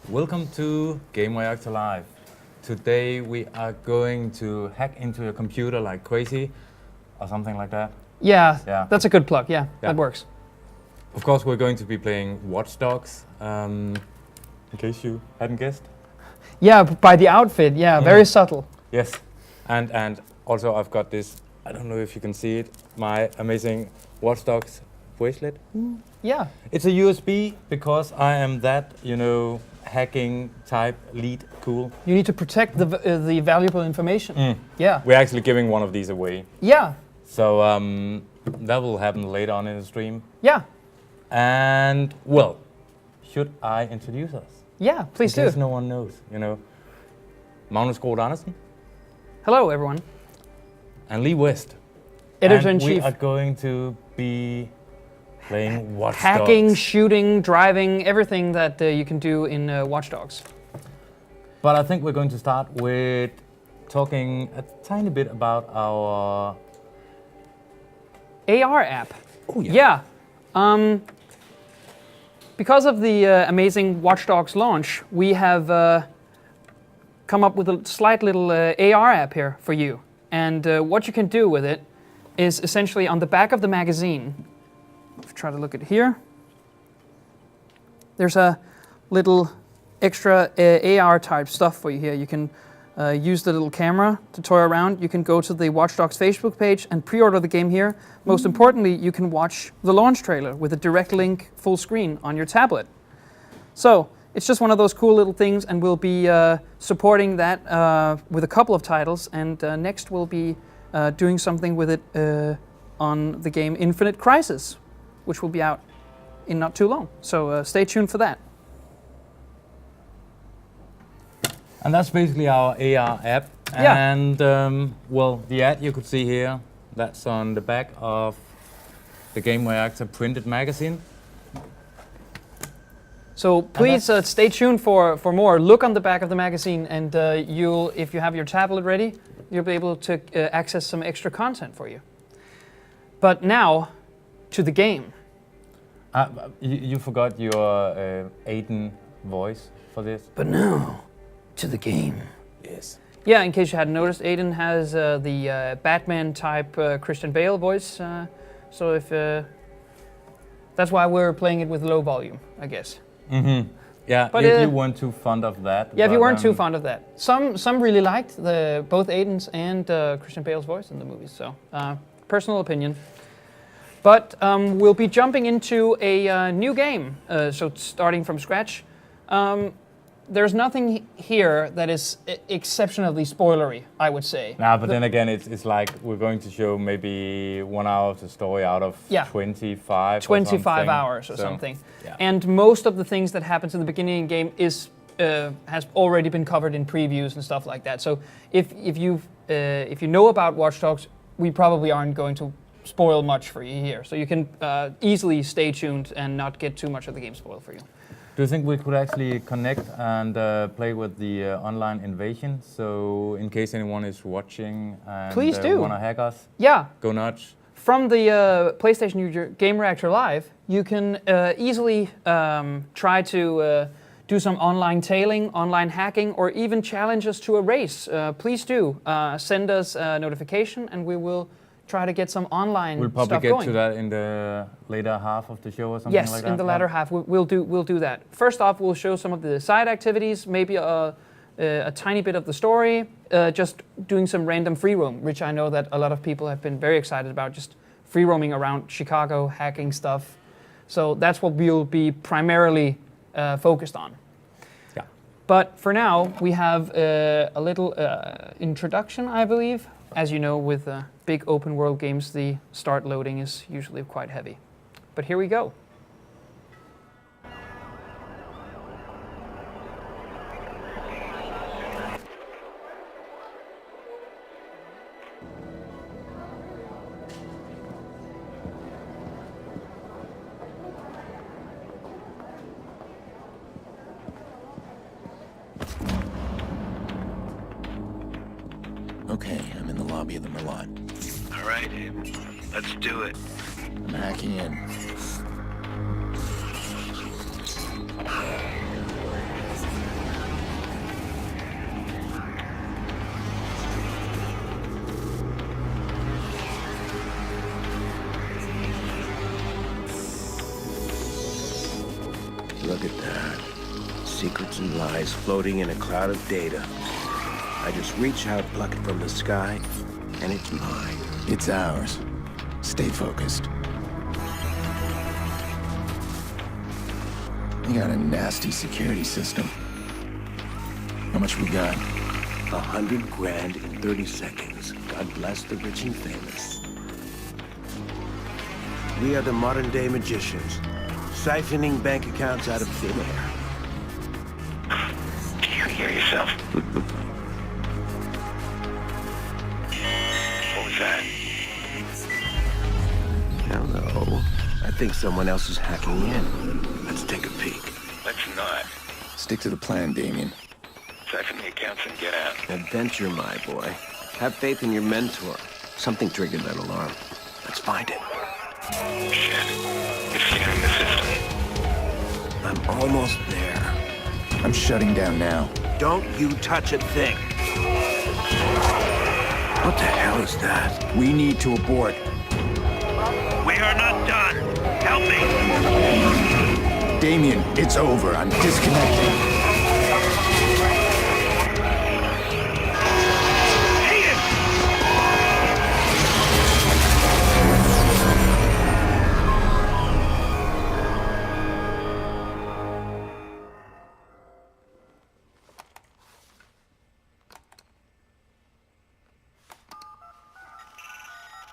Welcome to Gamereactor Live. Today we are going to hack into your computer like crazy, or something like that. Yeah, that's a good plug. Yeah, that works. Of course, we're going to be playing Watch Dogs, in case you hadn't guessed. Yeah, by the outfit, very subtle. Yes, and also I've got this, I don't know if you can see it, my amazing Watch Dogs bracelet. Yeah. It's a USB because I am that, hacking type lead cool. You need to protect the valuable information. Yeah. We're actually giving one of these away. Yeah. So that will happen later on in the stream. Yeah. And well, should I introduce us? Yeah, please do. Because no one knows, Magnus Groth Andersen. Hello, everyone. And Lee West. Editor-in-Chief. We are going to be playing Watch Dogs. Hacking, shooting, driving, everything that you can do in Watch Dogs. But I think we're going to start with talking a tiny bit about our AR app. Oh yeah. Yeah. Because of the amazing Watch Dogs launch, we have come up with a slight little AR app here for you. And what you can do with it is essentially on the back of the magazine. Let's try to look at here. There's a little extra AR type stuff for you here. You can use the little camera to toy around. You can go to the Watch Dogs Facebook page and pre-order the game here. Most importantly, you can watch the launch trailer with a direct link full screen on your tablet. So it's just one of those cool little things, and we'll be supporting that with a couple of titles. And next we'll be doing something with it on the game Infinite Crisis, which will be out in not too long. So stay tuned for that. And that's basically our AR app. Yeah. And well, the ad you could see here, that's on the back of the Gamereactor printed magazine. So please stay tuned for more. Look on the back of the magazine, and if you have your tablet ready, you'll be able to access some extra content for you. But now, to the game. You forgot your Aiden voice for this? But now, to the game. Yes. Yeah, in case you hadn't noticed, Aiden has the Batman-type Christian Bale voice. So if that's why we're playing it with low volume, I guess. Mm-hmm. Yeah, but you weren't too fond of that. Yeah, if you weren't too fond of that. Some really liked both Aiden's and Christian Bale's voice in the movies. So personal opinion. But we'll be jumping into a new game, so starting from scratch. There's nothing here that is exceptionally spoilery, I would say. Nah, but then again, it's like we're going to show maybe 1 hour of the story out of 25 hours or something. Yeah. And most of the things that happens in the beginning of the game has already been covered in previews and stuff like that. So if you know about Watch Dogs, we probably aren't going to spoil much for you here. So you can easily stay tuned and not get too much of the game spoiled for you. Do you think we could actually connect and play with the online invasion? So in case anyone is watching and please do want to hack us, go nuts. From the PlayStation Gamereactor Live, you can easily try to do some online tailing, online hacking, or even challenge us to a race. Please do send us a notification, and we will try to get some online We'll probably stuff get going. to that in the later half of the show or something like that. Yes, in the latter half, we'll do that. First off, we'll show some of the side activities, maybe a tiny bit of the story, just doing some random free roam, which I know that a lot of people have been very excited about, just free roaming around Chicago, hacking stuff. So that's what we'll be primarily focused on. Yeah. But for now, we have a little introduction, I believe. As you know, with big open world games, the start loading is usually quite heavy. But here we go. Okay, I'm in the lobby of the Merlot. All right, let's do it. I'm hacking in. Look at that. Secrets and lies floating in a cloud of data. I just reach out, pluck it from the sky, and it's mine. It's ours. Stay focused. You got a nasty security system. How much we got? 100 grand in 30 seconds. God bless the rich and famous. We are the modern-day magicians, siphoning bank accounts out of thin air. Do you hear yourself? What was that? Hello. I think someone else is hacking in. Let's take a peek. Let's not. Stick to the plan, Damien. Siphon the accounts and get out. Adventure, my boy. Have faith in your mentor. Something triggered that alarm. Let's find it. Shit. It's scanning the system. I'm almost there. I'm shutting down now. Don't you touch a thing. What the hell is that? We need to abort. We are not done. Help me. Damien, it's over. I'm disconnecting.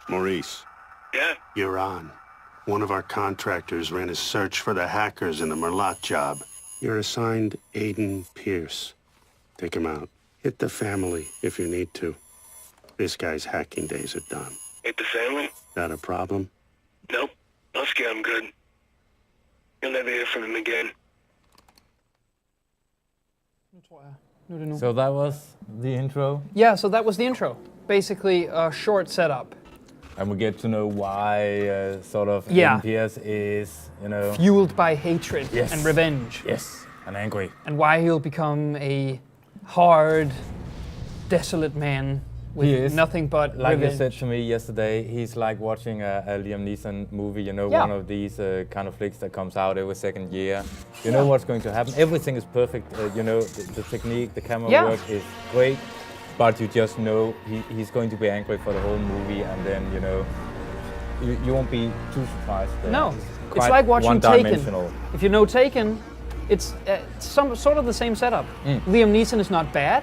Maurice, Yeah? you're on. One of our contractors ran a search for the hackers in the Merlot job. You're assigned Aiden Pierce. Take him out. Hit the family if you need to. This guy's hacking days are done. Hit the family? Got a problem? Nope. I'll scare him good. You'll never hear from him again. So that was the intro, Yeah, so that was the intro. Basically, a short setup. and we get to know why sort of Yeah. NPS is, you know, Fueled by hatred Yes. and revenge. yes, and angry. And why he'll become a hard, desolate man with He is. nothing but Like revenge. you said to me yesterday, he's like watching a Liam Neeson movie, you know, Yeah. one of these kind of flicks that comes out every second year. You know what's going to happen. Everything is perfect. You know, the technique, the camera Yeah. work is great, but you just know he's going to be angry for the whole movie, and then, you know, you won't be too surprised. No, It's it's quite like watching Taken. one-dimensional. If you know Taken, it's some sort of the same setup. Liam Neeson is not bad,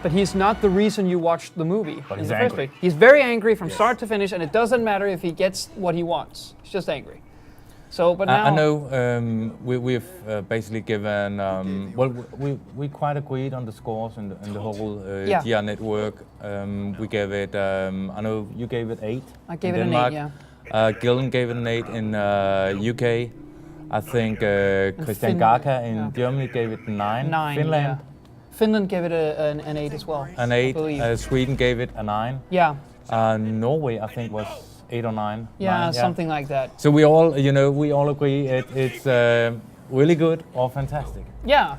but he's not the reason you watched the movie But in he's the first angry. place. He's very angry from start to finish, and it doesn't matter if he gets what he wants. He's just angry. So, but now I know we've basically given, well, we quite agreed on the scores and the whole Yeah. GR network. We gave it, I know you gave it 8. I gave in it an Denmark. 8, yeah. Gillen gave it an 8 in UK. I think Christian Fin- Garka in yeah. Germany gave it 9. 9. Finland, Yeah. Finland gave it an 8 as well. an I 8. believe. Sweden gave it a 9. Yeah, Norway, I think, was 8 or 9. yeah, 9, something like that. So we all, you know, we all agree it's really good or fantastic. Yeah,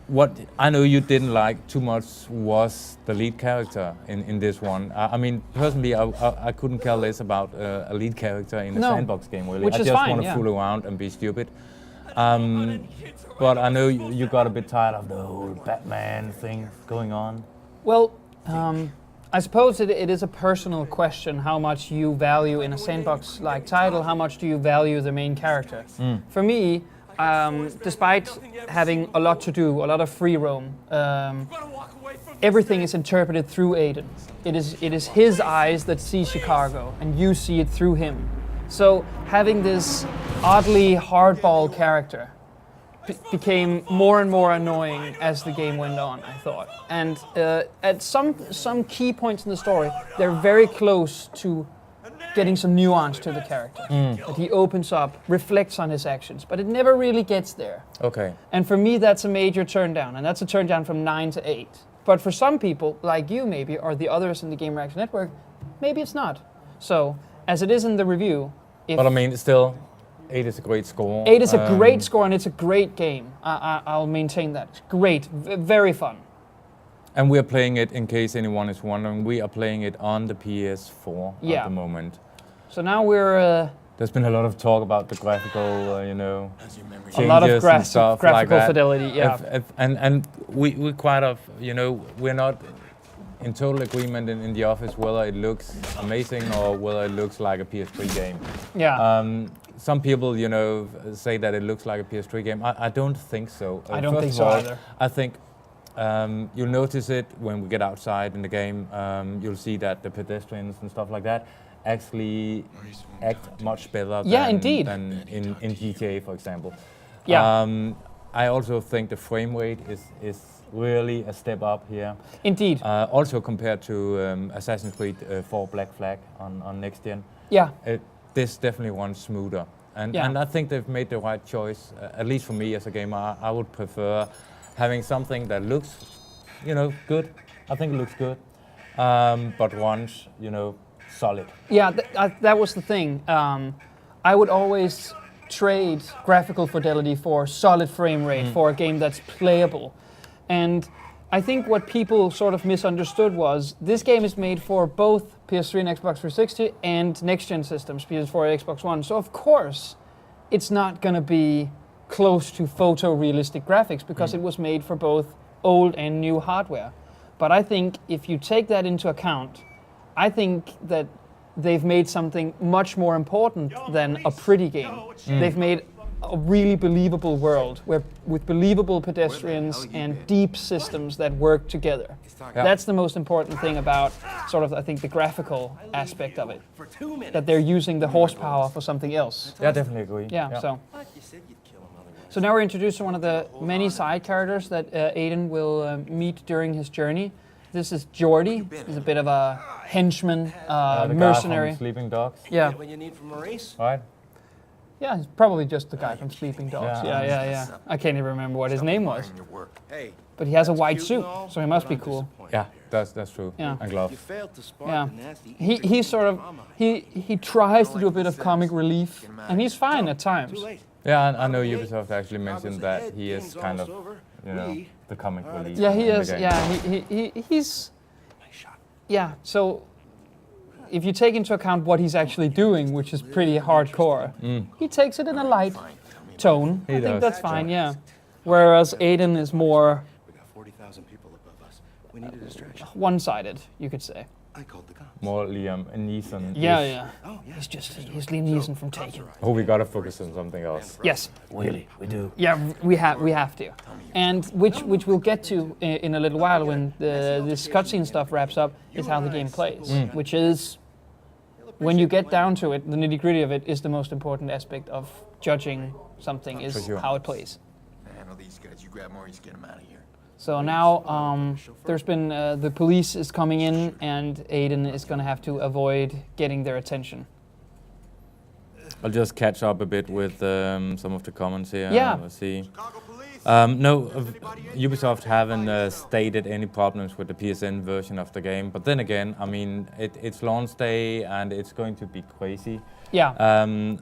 What I know you didn't like too much was the lead character in this one. I mean, personally, I couldn't care less about a lead character in a No. sandbox game, really. Which I is just fine, want to yeah. fool around and be stupid. But I know you got a bit tired of the whole Batman thing going on. well, I suppose it is a personal question how much you value in a sandbox-like title, how much do you value the main character. For me, despite having a lot to do, a lot of free roam, everything is interpreted through Aiden. It is his eyes that see Chicago, and you see it through him. So having this oddly hardball character became more and more annoying as the game went on, I thought. And at some key points in the story, they're very close to getting some nuance to the character. That he opens up, reflects on his actions, but it never really gets there. Okay. And for me, that's a major turn down, and that's a turn down from 9 to 8. But for some people, like you maybe, or the others in the Gamereactor network, maybe it's not. So, as it is in the review, if But I mean, still, 8 is a great score. 8 is a great score and it's a great game. I'll maintain that. It's great, very fun. And we're playing it, in case anyone is wondering, we are playing it on the PS4 Yeah. at the moment. So now we're there's been a lot of talk about the graphical, you know, A lot of changes and stuff graphical like that. fidelity, yeah. And we quite of, you know, we're not in total agreement in the office whether it looks amazing or whether it looks like a PS3 game. Yeah. Some people, you know, say that it looks like a PS3 game. I don't think so. I don't first think of so all, either. I think you'll notice it when we get outside in the game. You'll see that the pedestrians and stuff like that actually act much better indeed. than in GTA, for example. Yeah. I also think the frame rate is really a step up here. Indeed. Also compared to Assassin's Creed 4 Black Flag on next gen. Yeah. This definitely runs smoother. And I think they've made the right choice, at least for me as a gamer. I would prefer having something that looks, you know, good. I think it looks good, but runs, you know, solid. Yeah, that was the thing. I would always trade graphical fidelity for solid frame rate for a game that's playable. And I think what people sort of misunderstood was this game is made for both PS3 and Xbox 360 and next-gen systems, PS4 and Xbox One. So of course, it's not going to be close to photorealistic graphics because it was made for both old and new hardware. But I think if you take that into account, I think that they've made something much more important than a pretty game. They've made a really believable world with believable pedestrians and deep systems that work together. Yeah. That's the most important thing about sort of, I think, the graphical aspect of it. That they're using the horsepower for something else. Yeah, I definitely agree. Yeah. So now we're introduced to one of the many side characters that Aiden will meet during his journey. This is Jordy. He's a bit of a henchman, The mercenary. guy from Sleeping Dogs, Yeah. What you need from Maurice? right? Yeah, he's probably just the guy from Sleeping Dogs. Yeah. I can't even remember what his name was. Hey, But he has a white suit, so he must be cool. Yeah, that's true. Yeah. And you gloves. failed to spark Yeah. the nasty He sort of, he tries to do a bit of comic relief, and he's fine at times. Yeah, and I know Ubisoft actually mentioned that he is kind of, you know, the comic relief. Yeah, he in the is. game. Yeah, he's. Yeah, so if you take into account what he's actually doing, which is pretty hardcore, he takes it in a light tone. I think does. that's fine. Yeah. Whereas Aiden is more We got 40,000 people above us. We need a distraction. one-sided, you could say. I called the cops. More Liam Neeson. Yeah. Oh, yeah. He's Liam Neeson from Taken. Oh, we gotta focus on something else. Yes. Really? We do. Yeah, we have to, and which we'll get to in a little while when this cutscene stuff wraps up is how the game plays, which is when you get down to it, the nitty-gritty of it is the most important aspect of judging something is For sure. how it plays. Handle these guys. You grab Maurice, get him out of here. So now there's been the police is coming in, and Aiden is going to have to avoid getting their attention. I'll just catch up a bit with some of the comments here. Yeah. Let's see. Ubisoft haven't stated any problems with the PSN version of the game, but then again, I mean, it's launch day and it's going to be crazy. Yeah.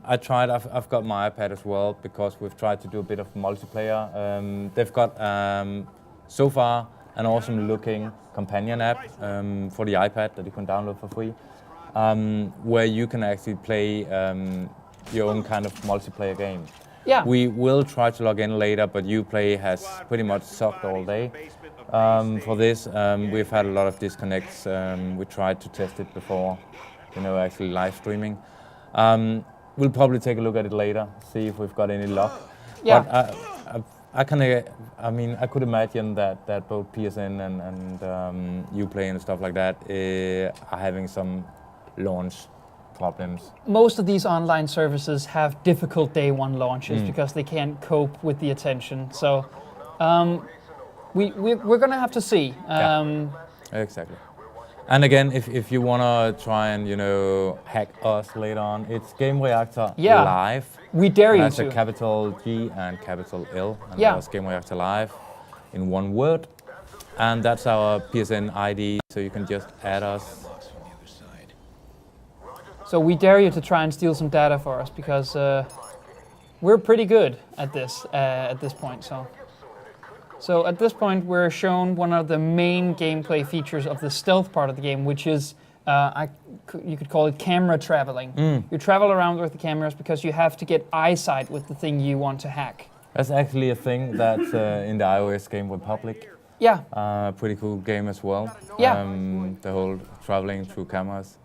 I've got my iPad as well because we've tried to do a bit of multiplayer. They've got so far an awesome looking companion app for the iPad that you can download for free, where you can actually play your own kind of multiplayer game. Yeah. We will try to log in later, but Uplay has pretty much sucked all day for this. We've had a lot of disconnects. We tried to test it before, you know, actually live streaming. We'll probably take a look at it later, see if we've got any luck. Yeah. But I could imagine that both PSN and Uplay and stuff like that are having some launch problems. Most of these online services have difficult day one launches because they can't cope with the attention. So we're going to have to see. Exactly. And again, if you want to try and, you know, hack us later on, it's Gamereactor Live. We dare you That's to. a capital G and capital L. And Yeah. that's Gamereactor Live in one word. And that's our PSN ID, so you can just add us. So we dare you to try and steal some data for us because we're pretty good at this point. So at this point, we're shown one of the main gameplay features of the stealth part of the game, which is you could call it camera traveling. You travel around with the cameras because you have to get eyesight with the thing you want to hack. That's actually a thing that's in the iOS game Republic. Yeah. Pretty cool game as well. Yeah. The whole traveling through cameras.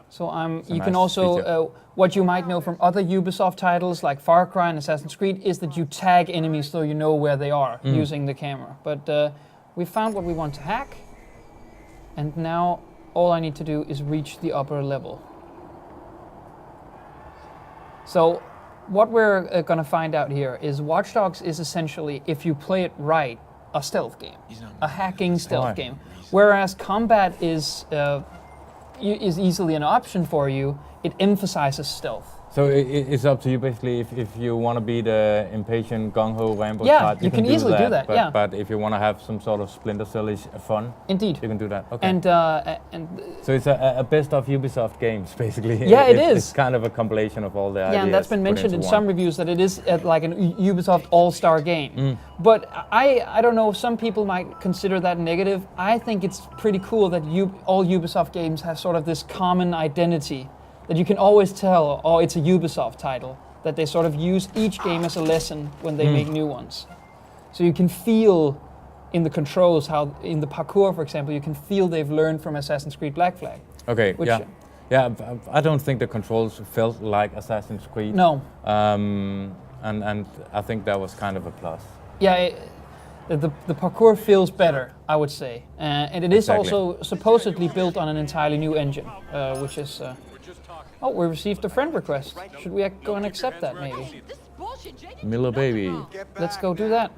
So you nice can also, feature. what you might know from other Ubisoft titles like Far Cry and Assassin's Creed is that you tag enemies so you know where they are using the camera. But we found what we want to hack, and now all I need to do is reach the upper level. So what we're going to find out here is Watch Dogs is essentially, if you play it right, a stealth game, a hacking stealth game. Whereas combat is easily an option for you, it emphasizes stealth. So it's up to you basically if you want to be the impatient gung-ho Rambo type, you can easily do that, but, but if you want to have some sort of Splinter Cell-ish fun, indeed, you can do that. Okay. And so it's a best of Ubisoft games basically. Yeah, it is. It's kind of a compilation of all the ideas. Yeah, and that's been mentioned in some reviews that it is like an Ubisoft all-star game. But I don't know, some people might consider that negative. I think it's pretty cool that all Ubisoft games have sort of this common identity that you can always tell, oh, it's a Ubisoft title, that they sort of use each game as a lesson when they make new ones. So you can feel in the controls, how in the parkour, for example, you can feel they've learned from Assassin's Creed Black Flag. Okay, yeah, I don't think the controls felt like Assassin's Creed. No. And I think that was kind of a plus. Yeah, the parkour feels better, I would say. And it is also supposedly built on an entirely new engine, which is... Oh, we received a friend request. Should we go and accept that, maybe? Miller baby. Let's go do that.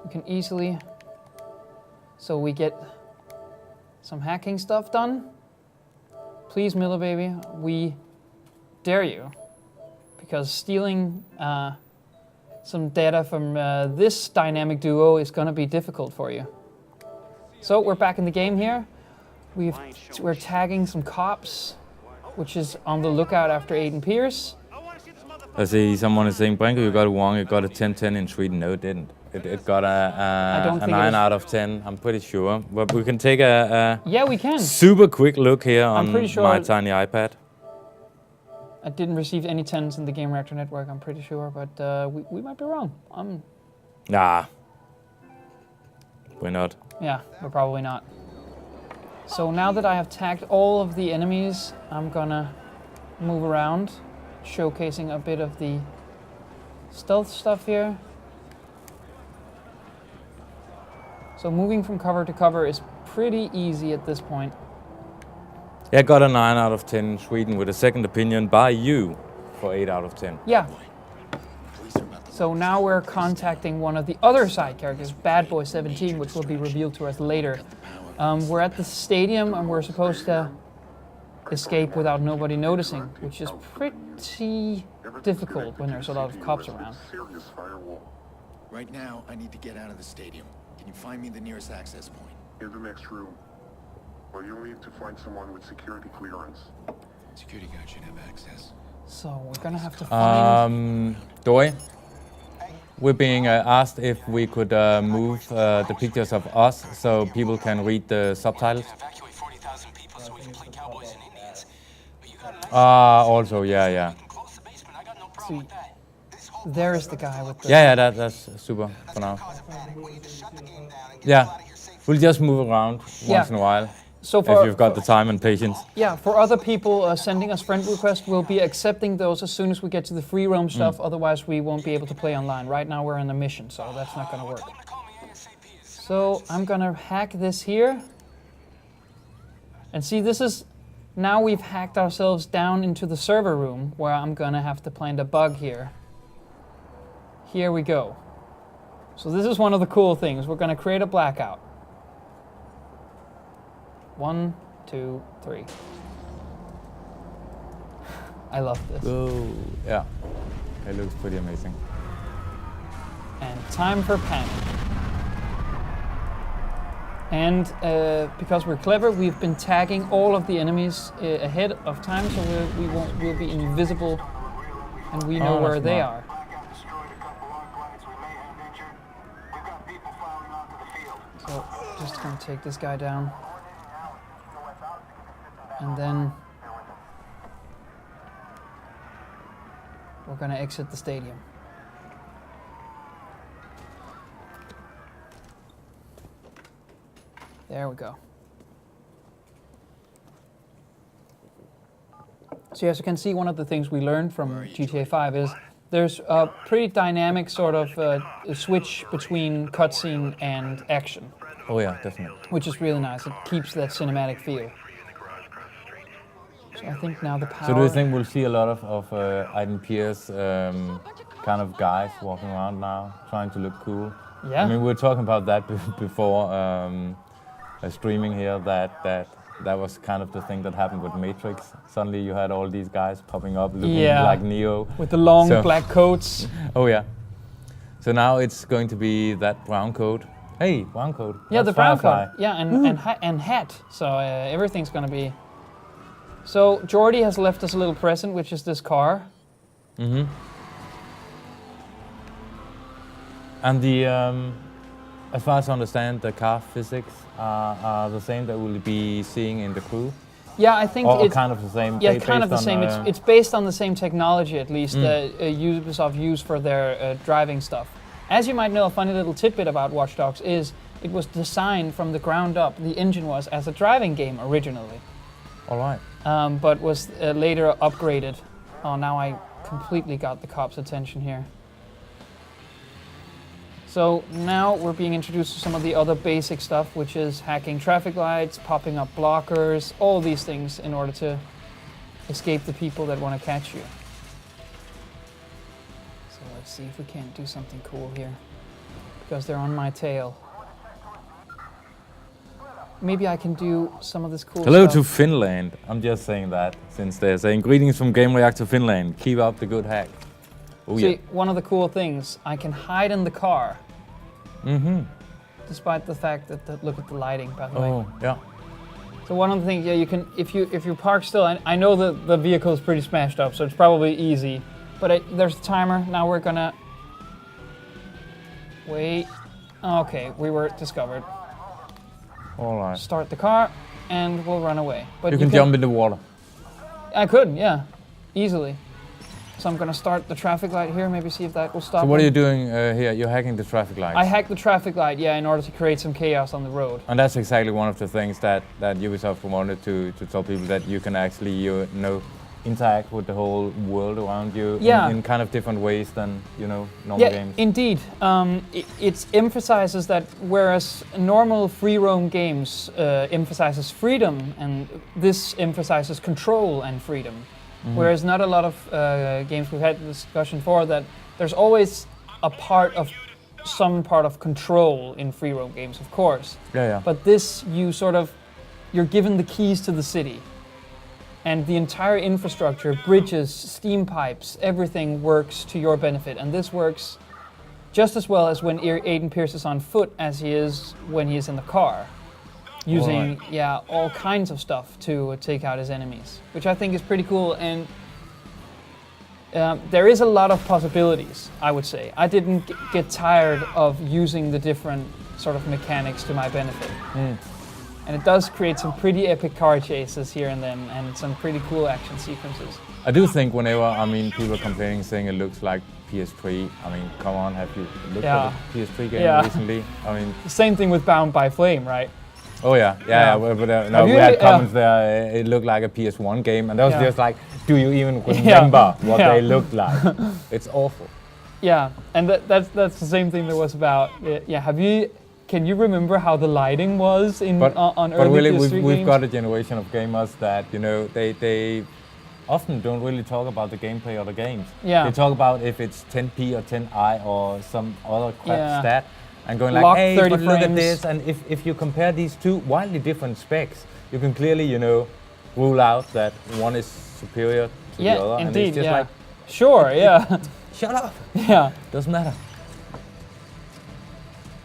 We can easily... So we get some hacking stuff done. Please, Miller baby, we dare you. Because stealing some data from this dynamic duo is going to be difficult for you. So we're back in the game here. We're tagging some cops, which is on the lookout after Aiden Pierce. I see someone is saying, Branko, you got it wrong. It got a 10-10 in Sweden. No, it didn't. It got a 9 out of 10, I'm pretty sure. But we can take a we can. Super quick look here on sure my tiny iPad. I didn't receive any 10s in the Gamereactor network, I'm pretty sure, but we might be wrong. Nah. We're not. Yeah, we're probably not. So now that I have tagged all of the enemies, I'm gonna move around, showcasing a bit of the stealth stuff here. So moving from cover to cover is pretty easy at this point. Yeah, got a 9 out of 10 in Sweden with a second opinion by you for 8 out of 10. Yeah. So now we're contacting one of the other side characters, Bad Boy 17, which will be revealed to us later. We're at the stadium and we're supposed to escape without nobody noticing, which is pretty difficult when there's a lot of cops around. Right now, I need to get out of the stadium. Can you find me the nearest access point? In the next room. Well, you'll need to find someone with security clearance. Security guard should have access. So we're gonna have to find... Doi, we're being asked if we could move the pictures of us so people can read the subtitles. Also, yeah. See, there is the guy with the... Yeah, that's super for now. Yeah, we'll just move around once in a while. So if you've got the time and patience. Yeah, for other people sending us friend requests, we'll be accepting those as soon as we get to the free roam stuff. Otherwise, we won't be able to play online. Right now, we're on a mission, so that's not going to work. So I'm going to hack this here. And see, this is... Now we've hacked ourselves down into the server room, where I'm going to have to plant a bug here. Here we go. So this is one of the cool things. We're going to create a blackout. 1, 2, 3. I love this. Oh, yeah. It looks pretty amazing. And time for panic. And because we're clever, we've been tagging all of the enemies ahead of time, so we'll be invisible, and we know where they are. So just gonna take this guy down. And then we're gonna exit the stadium. There we go. So as you can see, one of the things we learned from GTA 5 is there's a pretty dynamic sort of switch between cutscene and action. Oh yeah, definitely. Which is really nice. It keeps that cinematic feel. So I think now the power... So do you think we'll see a lot of Aiden Pierce kind of guys walking around now, trying to look cool? Yeah. I mean, we were talking about that before streaming here, that was kind of the thing that happened with Matrix. Suddenly you had all these guys popping up looking like Neo. With the long black coats. Oh yeah. So now it's going to be that brown coat. Hey, brown coat. Yeah, that's the brown Firefly. coat. Yeah, and hat. So everything's going to be... So Jordy has left us a little present, which is this car. Mm-hmm. And the, as far as I understand, the car physics are the same that we'll be seeing in the crew. Yeah, I think or it's kind of the same. Yeah, kind of the same. It's based on the same technology, at least, that Ubisoft used for their driving stuff. As you might know, a funny little tidbit about Watch Dogs is it was designed from the ground up. The engine was as a driving game originally. All right. But was later upgraded. Oh, now I completely got the cops' attention here. So now we're being introduced to some of the other basic stuff, which is hacking traffic lights, popping up blockers, all these things in order to escape the people that want to catch you. So let's see if we can't do something cool here, because they're on my tail. Maybe I can do some of this cool Hello stuff. to Finland. I'm just saying that, since they're saying greetings from Gamereactor Finland. Keep up the good hack. Oh, See, one of the cool things, I can hide in the car. Mm-hmm. Despite the fact that look at the lighting, by the way. Oh, yeah. So one of the things, yeah, you can, if you park still, I know that the vehicle is pretty smashed up, so it's probably easy. But there's the timer. Now we're gonna wait. Okay, we were discovered. All right. Start the car, and we'll run away. But you can jump in the water. I could, yeah, easily. So I'm gonna start the traffic light here, maybe see if that will stop. So what are you doing here? You're hacking the traffic lights. I hacked the traffic light, yeah, in order to create some chaos on the road. And that's exactly one of the things that Ubisoft wanted to tell people, that you can actually interact with the whole world around you in kind of different ways than normal games. Indeed. It emphasizes that whereas normal free roam games emphasizes freedom, and this emphasizes control and freedom. Mm-hmm. Whereas not a lot of games, we've had the discussion for that there's always some part of control in free roam games, of course. Yeah. But this, you're given the keys to the city. And the entire infrastructure, bridges, steam pipes, everything works to your benefit. And this works just as well as when Aiden Pierce is on foot as he is when he is in the car. Using all kinds of stuff to take out his enemies, which I think is pretty cool. And there is a lot of possibilities, I would say. I didn't get tired of using the different sort of mechanics to my benefit. And it does create some pretty epic car chases here and then, and some pretty cool action sequences. I do think whenever, people are complaining, saying it looks like PS3, come on, have you looked at a PS3 game recently? The same thing with Bound by Flame, right? Oh yeah. But we had comments there. It looked like a PS1 game, and that was just like, do you even remember what they looked like? It's awful. Yeah, and that's the same thing there was about. Can you remember how the lighting was on early But really, PS3 we've games? got a generation of gamers that they often don't really talk about the gameplay of the games. Yeah. They talk about if it's 10p or 10i or some other crap stat, and going Lock like, hey, 30 but look at frames. this. And if you compare these two wildly different specs, you can clearly, rule out that one is superior to the other. Indeed, and it's just like, sure, yeah. shut up. Yeah. Doesn't matter.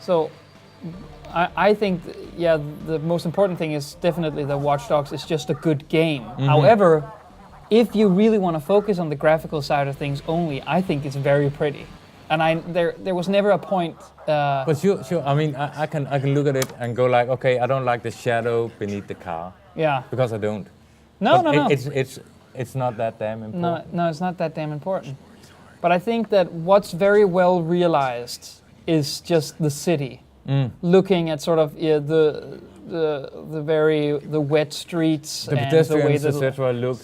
So, I think, the most important thing is definitely that Watch Dogs is just a good game. Mm-hmm. However, if you really want to focus on the graphical side of things only, I think it's very pretty. And there was never a point. But sure. I can look at it and go like, okay, I don't like the shadow beneath the car. Yeah. Because I don't. No, But no. It's not that damn important. No, it's not that damn important. But I think that what's very well realized is just the city. Looking at sort of the wet streets The and the way pedestrians, that etc., look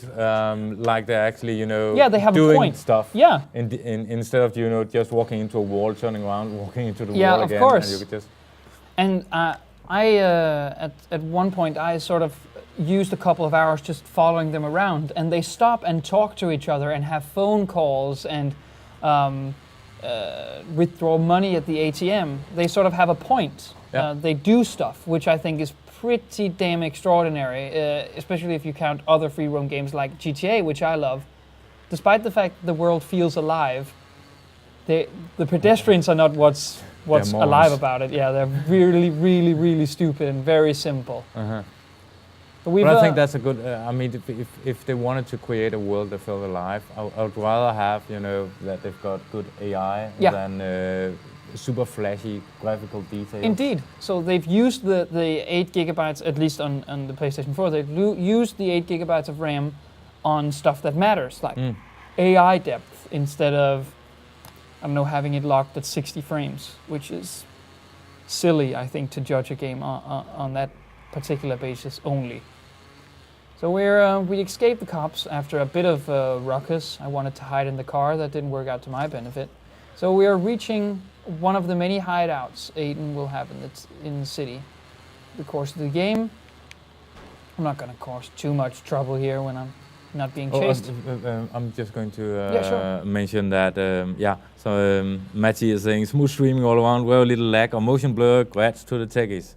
like they're actually, they have doing a point. stuff. Yeah. Instead of just walking into a wall, turning around, walking into the Yeah, wall of again, course. and you could just. And at one point I sort of used a couple of hours just following them around, and they stop and talk to each other and have phone calls and withdraw money at the ATM. They sort of have a point. Yeah. They do stuff, which I think is pretty damn extraordinary, especially if you count other free roam games like GTA, which I love. Despite the fact the world feels alive, the pedestrians are not what's alive about it. Yeah, they're really, really, really stupid and very simple. But I think that's a good. I mean, if they wanted to create a world that felt alive, I would rather have that they've got good AI than super flashy graphical details. Indeed. So they've used the 8 gigabytes, at least on the PlayStation 4. They've used the 8 gigabytes of RAM on stuff that matters, like AI depth, instead of, I don't know, having it locked at 60 frames, which is silly, I think, to judge a game on that particular basis only. So we escaped the cops after a bit of ruckus. I wanted to hide in the car. That didn't work out to my benefit. So we are reaching one of the many hideouts Aiden will have in the city. The course of the game. I'm not going to cause too much trouble here when I'm not being chased. I'm just going to sure. mention that, so Matty is saying smooth streaming all around, very little lag or motion blur, congrats to the techies.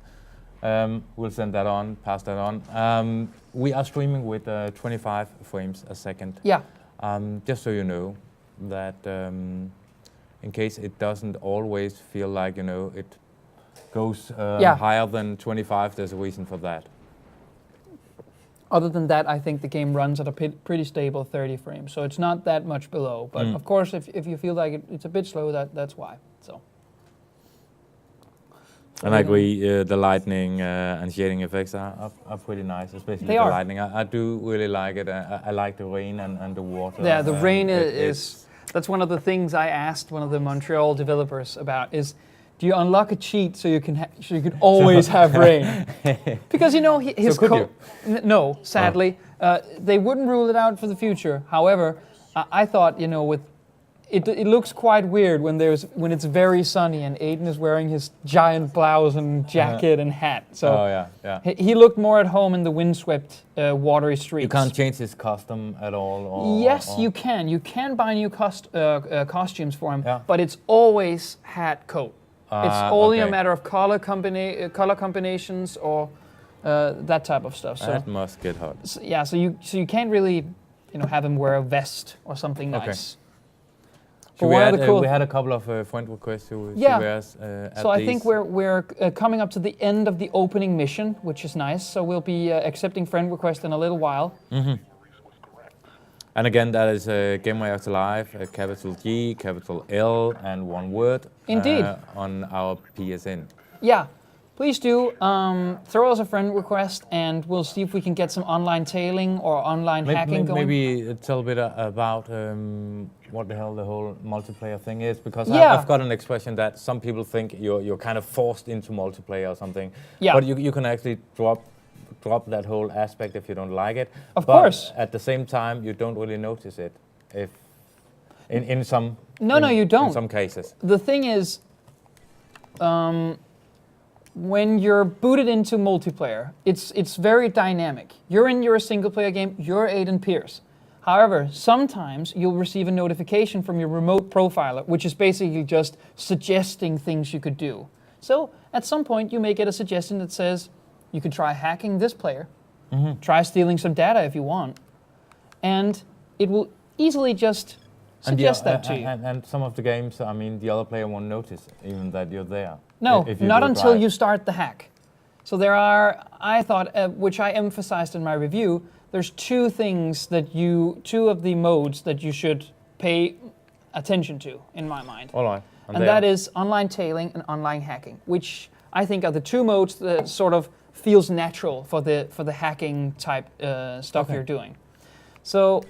We'll send that on, pass that on. We are streaming with 25 frames a second. Yeah. Just so you know that in case it doesn't always feel like, it goes higher than 25, there's a reason for that. Other than that, I think the game runs at a pretty stable 30 frames, so it's not that much below. But of course, if you feel like it's a bit slow, that's why. So. And I agree, the lightning and shading effects are pretty nice, especially the lightning. I do really like it. I like the rain and the water. Yeah, the rain is. That's one of the things I asked one of the Montreal developers about. Is do you unlock a cheat so you can always have rain? Because his code. No, sadly, they wouldn't rule it out for the future. However, I thought with. It looks quite weird when it's very sunny and Aiden is wearing his giant blouse and jacket and hat. So he looked more at home in the windswept, watery streets. You can't change his costume at all? Yes, you can. You can buy new costumes for him, but it's always hat coat. It's only a matter of color combinations or that type of stuff. So that must get hot. So you can't really have him wear a vest or something nice. We had a couple of friend requests to us at so I think we're coming up to the end of the opening mission, which is nice. So we'll be accepting friend requests in a little while. And again, that is Gamereactor Live, capital G, capital L, and one word. Indeed. On our PSN. Yeah. Please do throw us a friend request, and we'll see if we can get some online tailing or online hacking going. Maybe tell a bit about what the hell the whole multiplayer thing is, because I've got an expression that some people think you're kind of forced into multiplayer or something. Yeah. But you can actually drop that whole aspect if you don't like it. Of course. At the same time, you don't really notice it if in some. No, you don't. In some cases. The thing is. When you're booted into multiplayer, it's very dynamic. You're a single-player game, you're Aiden Pierce. However, sometimes you'll receive a notification from your remote profiler, which is basically just suggesting things you could do. So, at some point, you may get a suggestion that says, you could try hacking this player, try stealing some data if you want, and it will easily just suggest that to you. And some of the games, I mean, the other player won't notice even that you're there. No, not until you start the hack. So there are, I thought, which I emphasized in my review, there's two of the modes that you should pay attention to, in my mind. All right. And that is online tailing and online hacking, which I think are the two modes that sort of feels natural for the hacking type stuff you're doing. So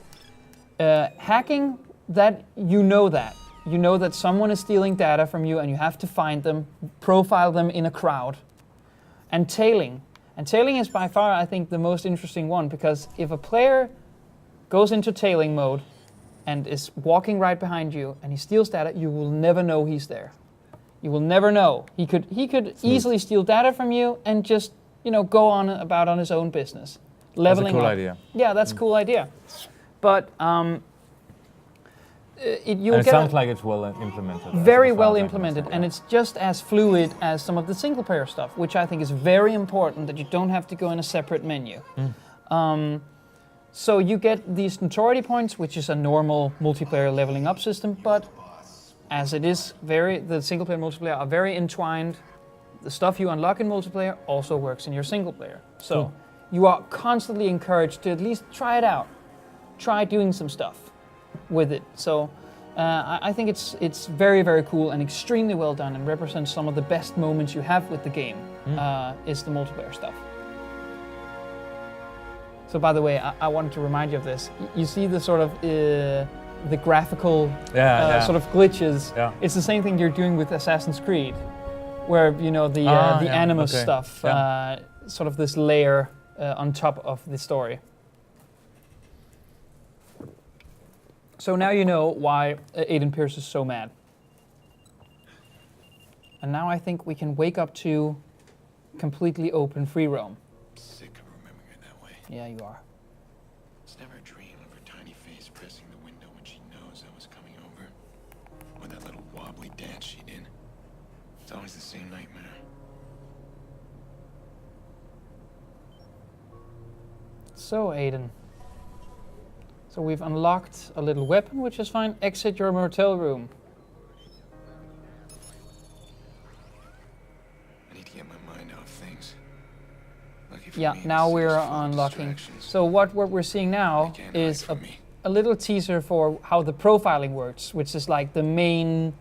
hacking, you know that someone is stealing data from you and you have to find them, profile them in a crowd. And tailing is by far, I think, the most interesting one, because if a player goes into tailing mode and is walking right behind you and he steals data, you will never know he's there. You will never know. He could easily steal data from you and just, go on about on his own business. Leveling That's a cool up. idea. Yeah, that's a cool idea. But it sounds like it's well implemented. Very well implemented, and it's just as fluid as some of the single-player stuff, which I think is very important, that you don't have to go in a separate menu. So you get these notoriety points, which is a normal multiplayer leveling up system, but as it is the single-player multiplayer are very entwined, the stuff you unlock in multiplayer also works in your single-player. So you are constantly encouraged to at least try it out. Try doing some stuff with it. So I think it's very, very cool and extremely well done, and represents some of the best moments you have with the game, is the multiplayer stuff. So by the way, I wanted to remind you of this. You see the sort of the graphical sort of glitches. Yeah. It's the same thing you're doing with Assassin's Creed, where the Animus stuff, sort of this layer on top of the story. So now you know why Aiden Pierce is so mad. And now I think we can wake up to completely open free roam. Sick of remembering her that way. Yeah, you are. It's never a dream of her tiny face pressing the window when she knows I was coming over. Or that little wobbly dance she did. It's always the same nightmare. So, Aiden. So we've unlocked a little weapon, which is fine. Exit your motel room. I need to get my mind off things. Yeah, now we're unlocking. So what we're seeing now is a little teaser for how the profiling works, which is like the main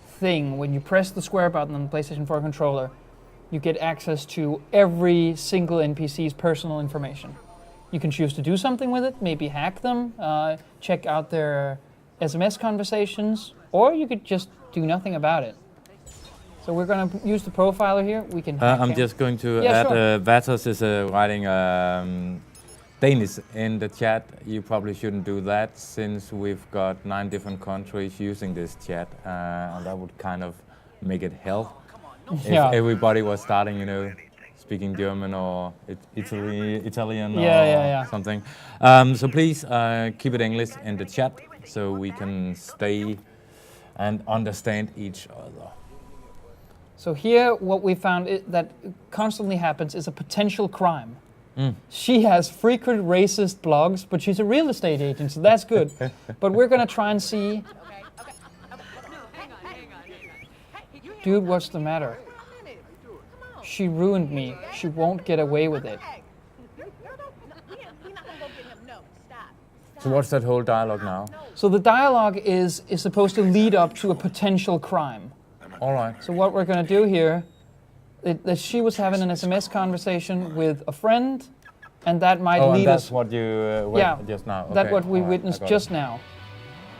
thing. When you press the square button on the PlayStation 4 controller, you get access to every single NPC's personal information. You can choose to do something with it, maybe hack them, check out their SMS conversations, or you could just do nothing about it. So we're going to use the profiler here. We can. I'm just going to add. Sure. Vatos is writing Danish in the chat. You probably shouldn't do that, since we've got 9 different countries using this chat, and that would kind of make it hell. If everybody was starting, speaking German or Italian or something. So please keep it English in the chat so we can stay and understand each other. So here what we found that constantly happens is a potential crime. She has frequent racist blogs, but she's a real estate agent, so that's good. But we're going to try and see... Dude, what's the matter? She ruined me. She won't get away with it. So what's that whole dialogue now? So the dialogue is supposed to lead up to a potential crime. All right. So what we're going to do here, that she was having an SMS conversation with a friend, and that might lead us... that's what you just now. Okay. That's what we witnessed just now.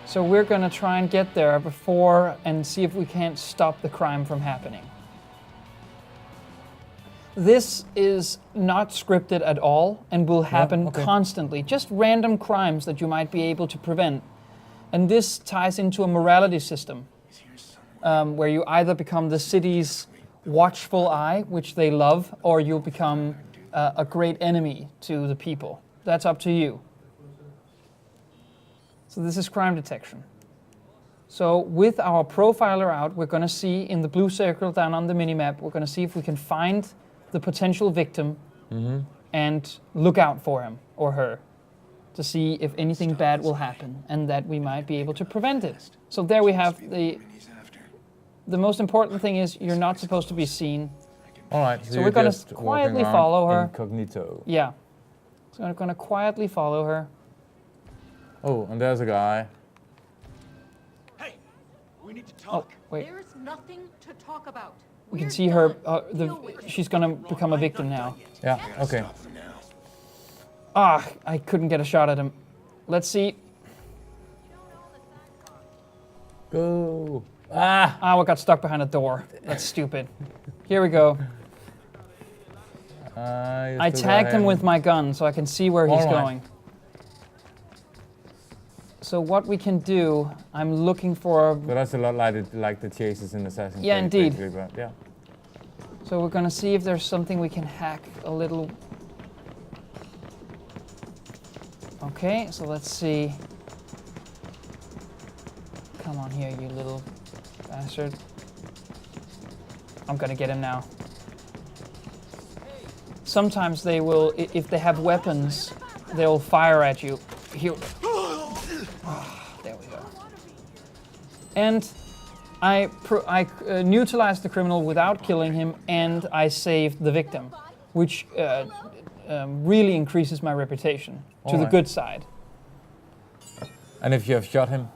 So we're going to try and get there before and see if we can't stop the crime from happening. This is not scripted at all and will happen constantly. Just random crimes that you might be able to prevent. And this ties into a morality system where you either become the city's watchful eye, which they love, or you'll become a great enemy to the people. That's up to you. So this is crime detection. So with our profiler out, we're going to see in the blue circle down on the minimap, we're going to see if we can find the potential victim and look out for him or her to see if anything bad will happen and that we might be able to prevent it. So there we have the most important thing is you're not supposed to be seen. All right. So we're going to quietly follow her. Incognito. Yeah. So we're going to quietly follow her. Oh, and there's a guy. Hey, we need to talk. Oh, wait. There's nothing to talk about. we can see her. She's gonna become a victim now. Yeah. Okay. Ah, I couldn't get a shot at him. Let's see. Go. Ah, I got stuck behind a door. That's stupid. Here we go. I tagged him with my gun so I can see where he's going. So what we can do, I'm looking for... So that's a lot like the chases in Assassin's Creed. Yeah, indeed. But yeah. So we're gonna see if there's something we can hack a little. Okay, so let's see. Come on here, you little bastard. I'm gonna get him now. Sometimes they will, if they have weapons, they'll fire at you. Here. There we go. And I neutralized the criminal without killing him, and I saved the victim, which really increases my reputation to the good side. And if you have shot him?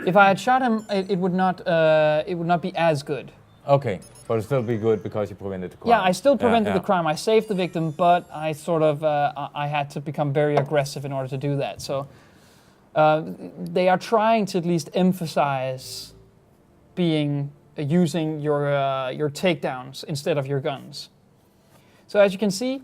If I had shot him, it would not be as good. Okay, but it'd still be good because you prevented the crime. Yeah, I still prevented the crime. I saved the victim, but I sort of I had to become very aggressive in order to do that. So they are trying to at least emphasize using your takedowns instead of your guns. So as you can see,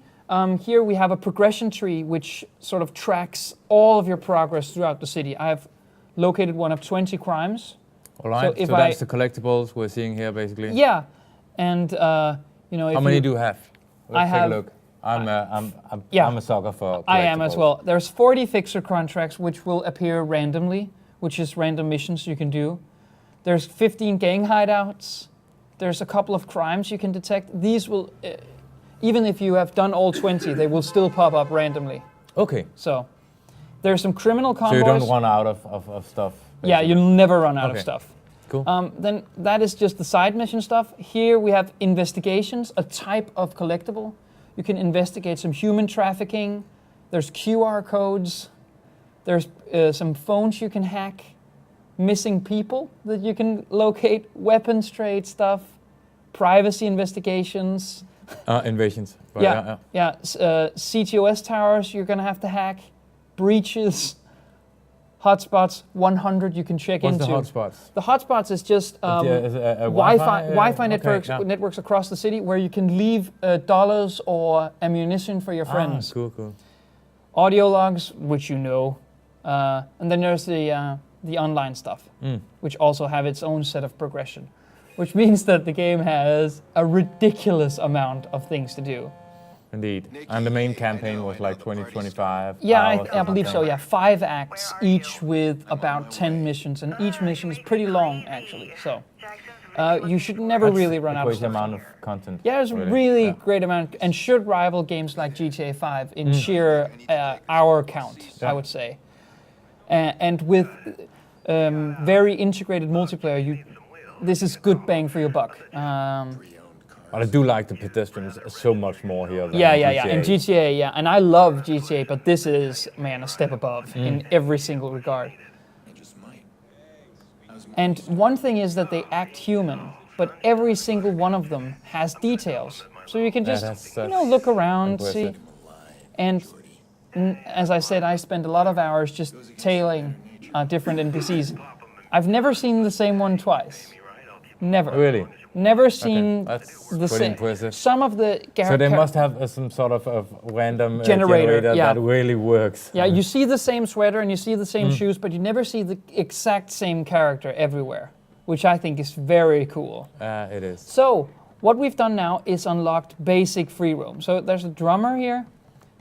here we have a progression tree which sort of tracks all of your progress throughout the city. I have located one of 20 crimes. All right, so that's the collectibles we're seeing here, basically. Yeah, and you know, how many do you have? Let's take a look. I'm a sucker for collectibles. I am as well. There's 40 fixer contracts which will appear randomly, which is random missions you can do. There's 15 gang hideouts. There's a couple of crimes you can detect. These will, even if you have done all 20, they will still pop up randomly. Okay. So there's some criminal convoys. So you don't run out of stuff? Basically. Yeah, you'll never run out of stuff. Cool. Then that is just the side mission stuff. Here we have investigations, a type of collectible. You can investigate some human trafficking. There's QR codes. There's some phones you can hack. Missing people that you can locate. Weapons trade stuff. Privacy investigations. Invasions. Right, yeah. CTOS towers you're gonna have to hack. Breaches. Hotspots, 100 you can check into. What's the hotspots? The hotspots is just Wi-Fi networks across the city where you can leave dollars or ammunition for your friends. Cool. Audio logs, which you know, and then there's the online stuff, which also have its own set of progression, which means that the game has a ridiculous amount of things to do. Indeed. And the main campaign was like 20-25 Yeah, hours I believe so, yeah. 5 acts, each with about 10 missions, and each mission is pretty long, actually. So you should never really run out of stuff. That's a great amount of content. Yeah, there's a really great amount, and should rival games like GTA 5 in sheer hour count, I would say. And with very integrated multiplayer, this is good bang for your buck. But I do like the pedestrians so much more here than GTA. In GTA, yeah. And I love GTA, but this is, man, a step above in every single regard. And one thing is that they act human, but every single one of them has details. So you can just, look around, see. And as I said, I spend a lot of hours just tailing different NPCs. I've never seen the same one twice. Never. Really? Never seen the same. Impressive. Some of the so they must have some sort of random generator that really works. Yeah, you see the same sweater and you see the same shoes, but you never see the exact same character everywhere, which I think is very cool. It is. So what we've done now is unlocked basic free roam. So there's a drummer here.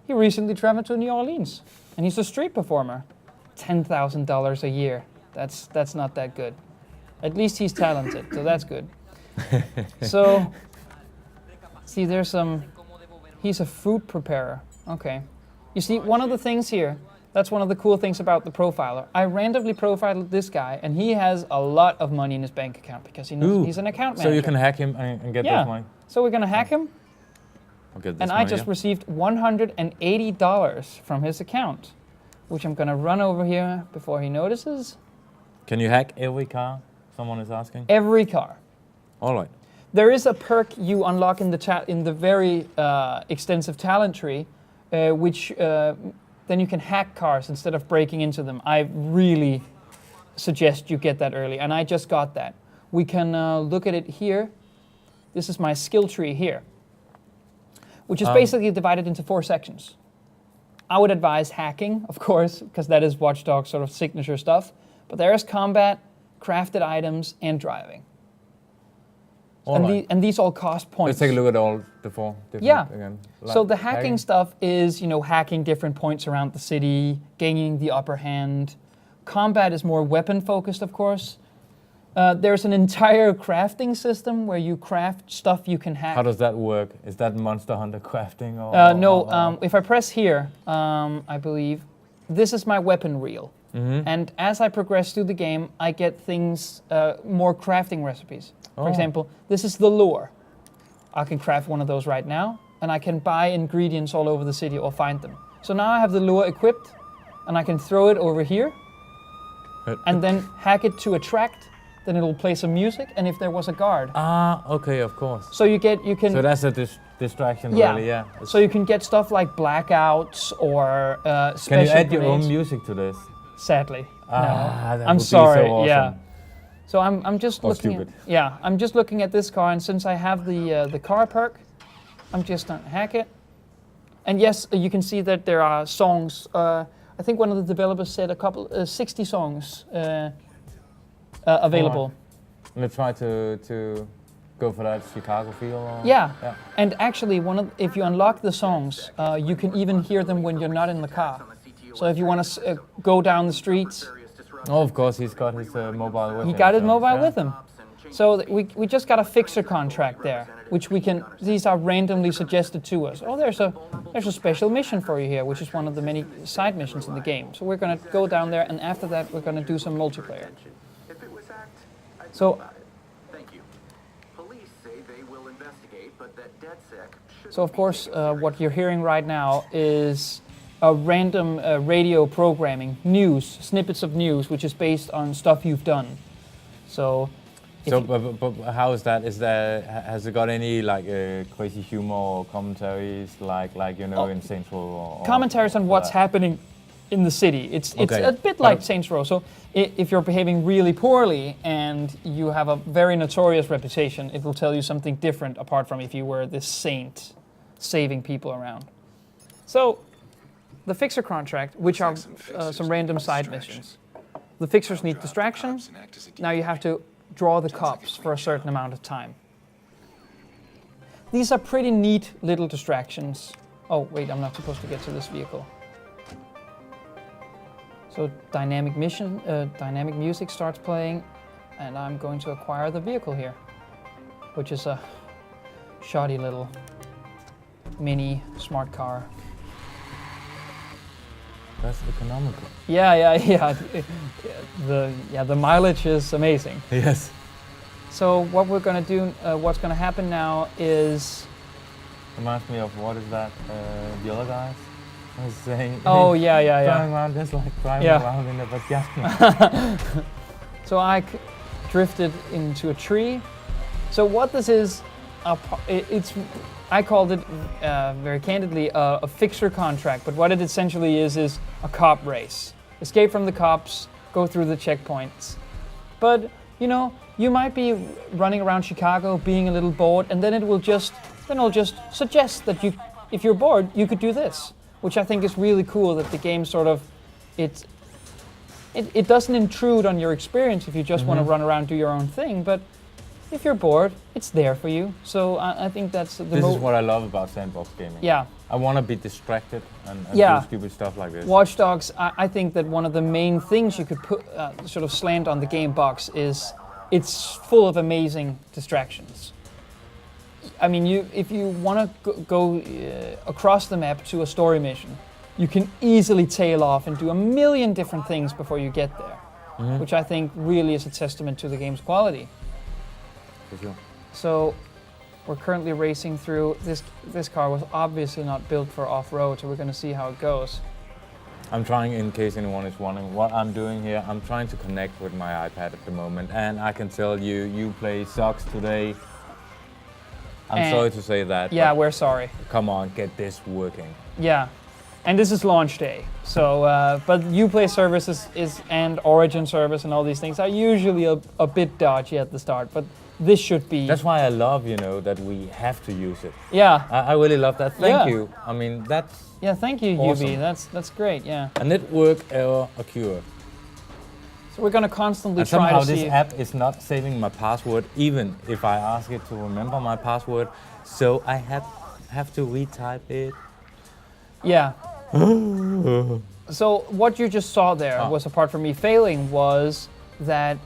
He recently traveled to New Orleans, and he's a street performer. $10,000 a year. That's not that good. At least he's talented, so that's good. So, see, he's a food preparer. Okay. You see, one of the things here, that's one of the cool things about the profiler. I randomly profiled this guy, and he has a lot of money in his bank account because he's an account manager. So you can hack him and get this money? So we're going to hack him. And I just received $180 from his account, which I'm going to run over here before he notices. Can you hack every car? Someone is asking. Every car. All right. There is a perk you unlock in the very extensive talent tree, which then you can hack cars instead of breaking into them. I really suggest you get that early, and I just got that. We can look at it here. This is my skill tree here, which is basically divided into 4 sections. I would advise hacking, of course, because that is Watch Dogs' sort of signature stuff. But there is combat, crafted items, and driving. And these all cost points. Let's take a look at all the 4 different again. So the hacking stuff is, hacking different points around the city, gaining the upper hand. Combat is more weapon focused, of course. There's an entire crafting system where you craft stuff you can hack. How does that work? Is that Monster Hunter crafting? Or, no, if I press here, I believe, this is my weapon reel. Mm-hmm. And as I progress through the game, I get things, more crafting recipes. For example, this is the lure. I can craft one of those right now, and I can buy ingredients all over the city or find them. So now I have the lure equipped, and I can throw it over here, and then hack it to attract. Then it'll play some music, and if there was a guard. Okay, of course. So you can. So that's a distraction, really, yeah. So you can get stuff like blackouts or special Can you add grenades. your own music to this? Sadly, no. That I'm would sorry. Be so awesome. Yeah. So I'm just looking. Stupid. I'm just looking at this car, and since I have the car perk, I'm just gonna hack it. And yes, you can see that there are songs. I think one of the developers said 60 songs available. Right. Let's try to go for that Chicago feel. Or? Yeah, and actually, if you unlock the songs, you can even hear them when you're not in the car. So if you want to go down the streets. Oh, of course, he's got his mobile with him. He got his mobile with him. So we just got a fixer contract there, which we can. These are randomly suggested to us. Oh, there's a special mission for you here, which is one of the many side missions in the game. So we're gonna go down there, and after that, we're gonna do some multiplayer. So. So of course, what you're hearing right now is a random radio programming, news, snippets of news, which is based on stuff you've done. So but how is that? Has it got any crazy humor or commentaries like in Saints Row? Or commentaries on what's happening in the city. It's a bit like Saints Row. So if you're behaving really poorly and you have a very notorious reputation, it will tell you something different apart from if you were this saint saving people around. So the fixer contract, which are some random side missions. The fixers need distraction. Now you have to draw the cops for a certain amount of time. These are pretty neat little distractions. Oh, wait, I'm not supposed to get to this vehicle. So dynamic music starts playing, and I'm going to acquire the vehicle here, which is a shoddy little mini smart car. That's economical. Yeah. The mileage is amazing. Yes. So what we're gonna do, what's gonna happen now is. Reminds me of what is that? The other guys. I was saying. Oh yeah. Driving around just like driving around in the backyard. So I drifted into a tree. So what this is, I called it very candidly a fixer contract, but what it essentially is a cop race. Escape from the cops, go through the checkpoints. But you might be running around Chicago being a little bored, and then it'll just suggest that if you're bored, you could do this, which I think is really cool that the game sort of it doesn't intrude on your experience if you just want to run around, do your own thing, but if you're bored, it's there for you. So I think that's This is what I love about sandbox gaming. Yeah. I want to be distracted and do stupid stuff like this. Watch Dogs, I think that one of the main things you could put sort of slant on the game box is it's full of amazing distractions. I mean, if you want to go across the map to a story mission, you can easily tail off and do a million different things before you get there, which I think really is a testament to the game's quality. For sure. So we're currently racing through. This car was obviously not built for off-road, so we're going to see how it goes. I'm trying, in case anyone is wondering what I'm doing here, I'm trying to connect with my iPad at the moment, and I can tell you play sucks today. I'm sorry to say that. Yeah, but we're sorry. come on, get this working. Yeah, and this is launch day. So, but Uplay services and Origin service and all these things are usually a bit dodgy at the start, but this should be. That's why I love, that we have to use it. Yeah. I really love that. Thank Yeah. you. I mean, that's Yeah, thank you, awesome. UB. That's great. Yeah. a network error occurred. So we're gonna constantly And try somehow to this see. app is not saving my password, even if I ask it to remember my password. So I have to retype it. Yeah. So what you just saw there was, apart from me failing, was that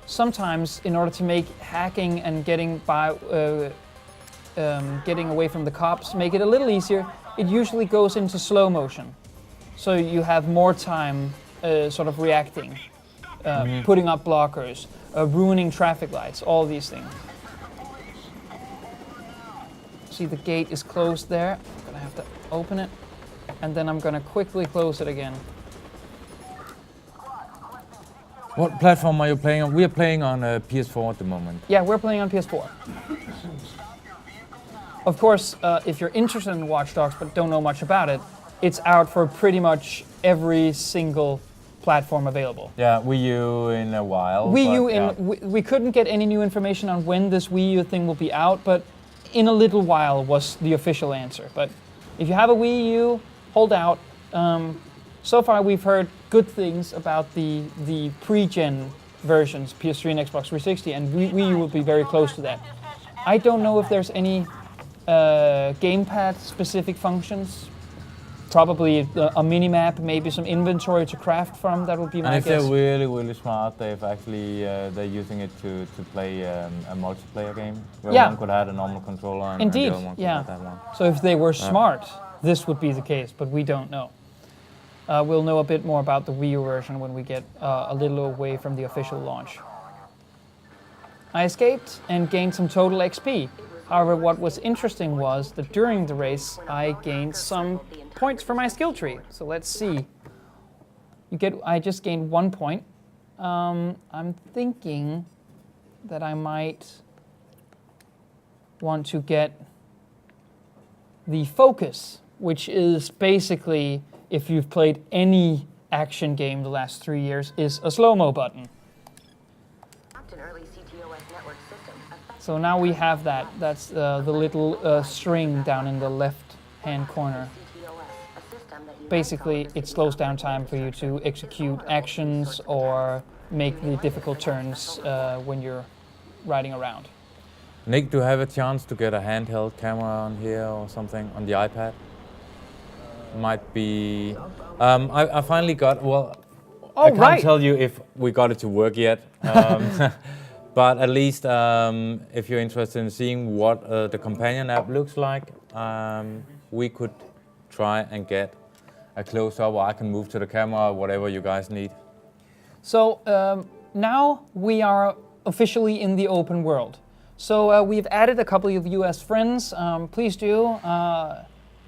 sometimes in order to make hacking and getting away from the cops, make it a little easier, it usually goes into slow motion. So you have more time sort of reacting, putting up blockers, ruining traffic lights, all these things. See, the gate is closed there. I'm gonna have to open it, and then I'm gonna quickly close it again. What platform are you playing on? We are playing on PS4 at the moment. Yeah, we're playing on PS4. Of course, if you're interested in Watch Dogs but don't know much about it, it's out for pretty much every single platform available. Yeah, Wii U in a while. Wii U, but, we couldn't get any new information on when this Wii U thing will be out, but in a little while was the official answer. But if you have a Wii U, hold out. So far we've heard good things about the pre-gen versions, PS3 and Xbox 360, and Wii U will be very close to that. I don't know if there's any gamepad specific functions. Probably a mini-map, maybe some inventory to craft from, that would be my and if guess. they're really, really smart, they've actually, they're using it to play a multiplayer game. Where Yeah. one could add a normal controller and Indeed, the other one could yeah. add that one. So if they were smart, this would be the case, but we don't know. We'll know a bit more about the Wii U version when we get a little away from the official launch. I escaped and gained some total XP. However, what was interesting was that during the race, I gained some points for my skill tree. So let's see. I just gained 1 point. I'm thinking that I might want to get the focus, which is basically, if you've played any action game the last 3 years, is a slow-mo button. So now we have that. That's the little string down in the left-hand corner. Basically, it slows down time for you to execute actions or make the difficult turns when you're riding around. Nick, do you have a chance to get a handheld camera on here or something on the iPad? Might be. I finally got. Well, I can't tell you if we got it to work yet. But at least if you're interested in seeing what the companion app looks like, we could try and get a close-up, or I can move to the camera, whatever you guys need. So now we are officially in the open world. So we've added a couple of US friends. Please do,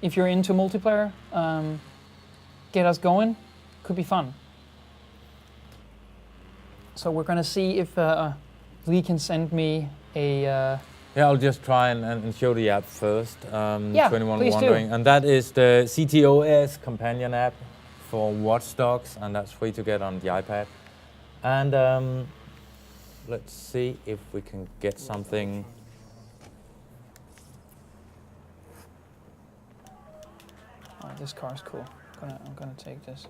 if you're into multiplayer, get us going. Could be fun. So we're gonna see if Lee can send me a... Yeah, I'll just try and show the app first, Yeah, to anyone please wondering. do. And that is the CTOS companion app for Watch Dogs, and that's free to get on the iPad. And let's see if we can get something. Oh, this car's cool. I'm gonna take this.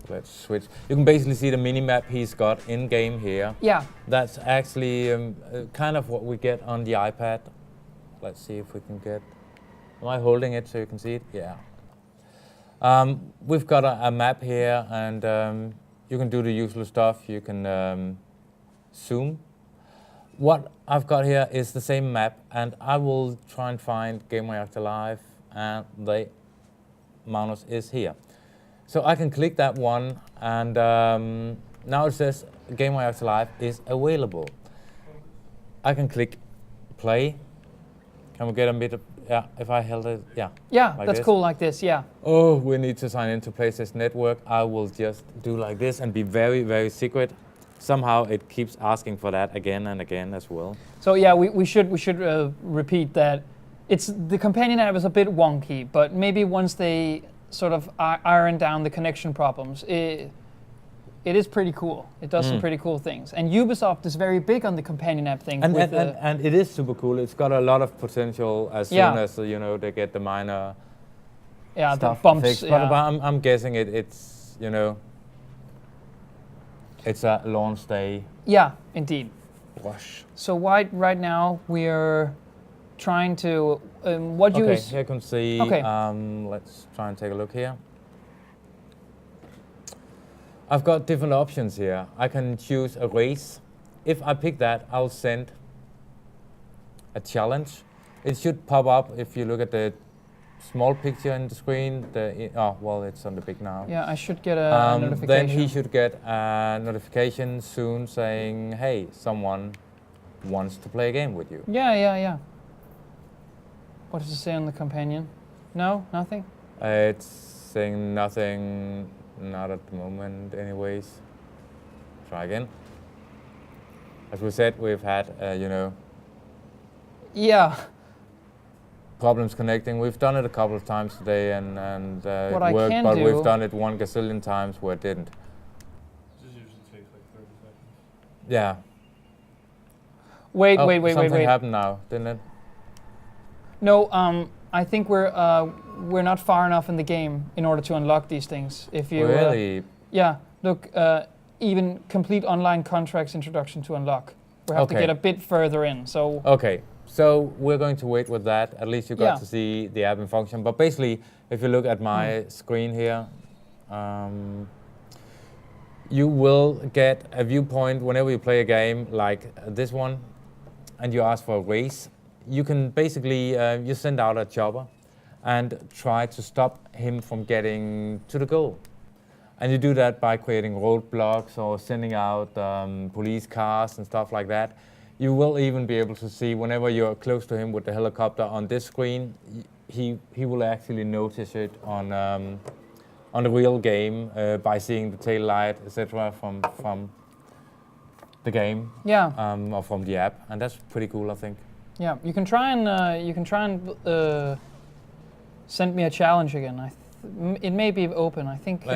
Let's switch. You can basically see the mini-map he's got in-game here. Yeah. That's actually kind of what we get on the iPad. Let's see if we can get... Am I holding it so you can see it? Yeah. We've got a map here, and you can do the usual stuff. You can zoom. What I've got here is the same map, and I will try and find Gamereactor Live, and the mouse is here. So I can click that one, and now it says Gamereactor Live is available. I can click play. Can we get a bit of, yeah, if I held it, yeah. Yeah, like that's this. cool like this, yeah. Oh, we need to sign into PlayStation Network. I will just do like this and be very, very secret. somehow it keeps asking for that again and again as well. So yeah, we should repeat that. The companion app is a bit wonky, but maybe once they sort of iron down the connection problems, it is pretty cool. It does some pretty cool things. And Ubisoft is very big on the companion app thing. And it is super cool. It's got a lot of potential as soon as they get the minor the stuff bumps. fixed. But I'm guessing it's it's a launch day. Yeah, indeed. Rush. So right now we're trying to here you can see. Okay. Let's try and take a look here. I've got different options here. I can choose a race. If I pick that, I'll send a challenge. It should pop up if you look at the small picture in the screen. It's on the big now. Yeah, I should get a notification. Then he should get a notification soon saying, hey, someone wants to play a game with you. Yeah. What does it say on the companion? No, nothing? It's saying nothing, not at the moment anyways. Try again. As we said, we've had, Yeah. problems connecting. We've done it a couple of times today and it worked, but we've done it 1 gazillion times where it didn't. This usually takes like 30 seconds. Yeah. Wait. Something happened now, didn't it? No, I think we're not far enough in the game in order to unlock these things. If you really? Yeah. Look, even complete online contracts introduction to unlock. We have to get a bit further in. So. Okay. So we're going to wait with that. At least you got to see the app in function. But basically, if you look at my screen here, you will get a viewpoint whenever you play a game like this one, and you ask for a race. You can basically you send out a chopper and try to stop him from getting to the goal. And you do that by creating roadblocks or sending out police cars and stuff like that. You will even be able to see whenever you're close to him with the helicopter on this screen, he will actually notice it on the real game by seeing the tail light, etc. from the game, or from the app, and that's pretty cool, I think. Yeah, you can try and send me a challenge again. It may be open. I think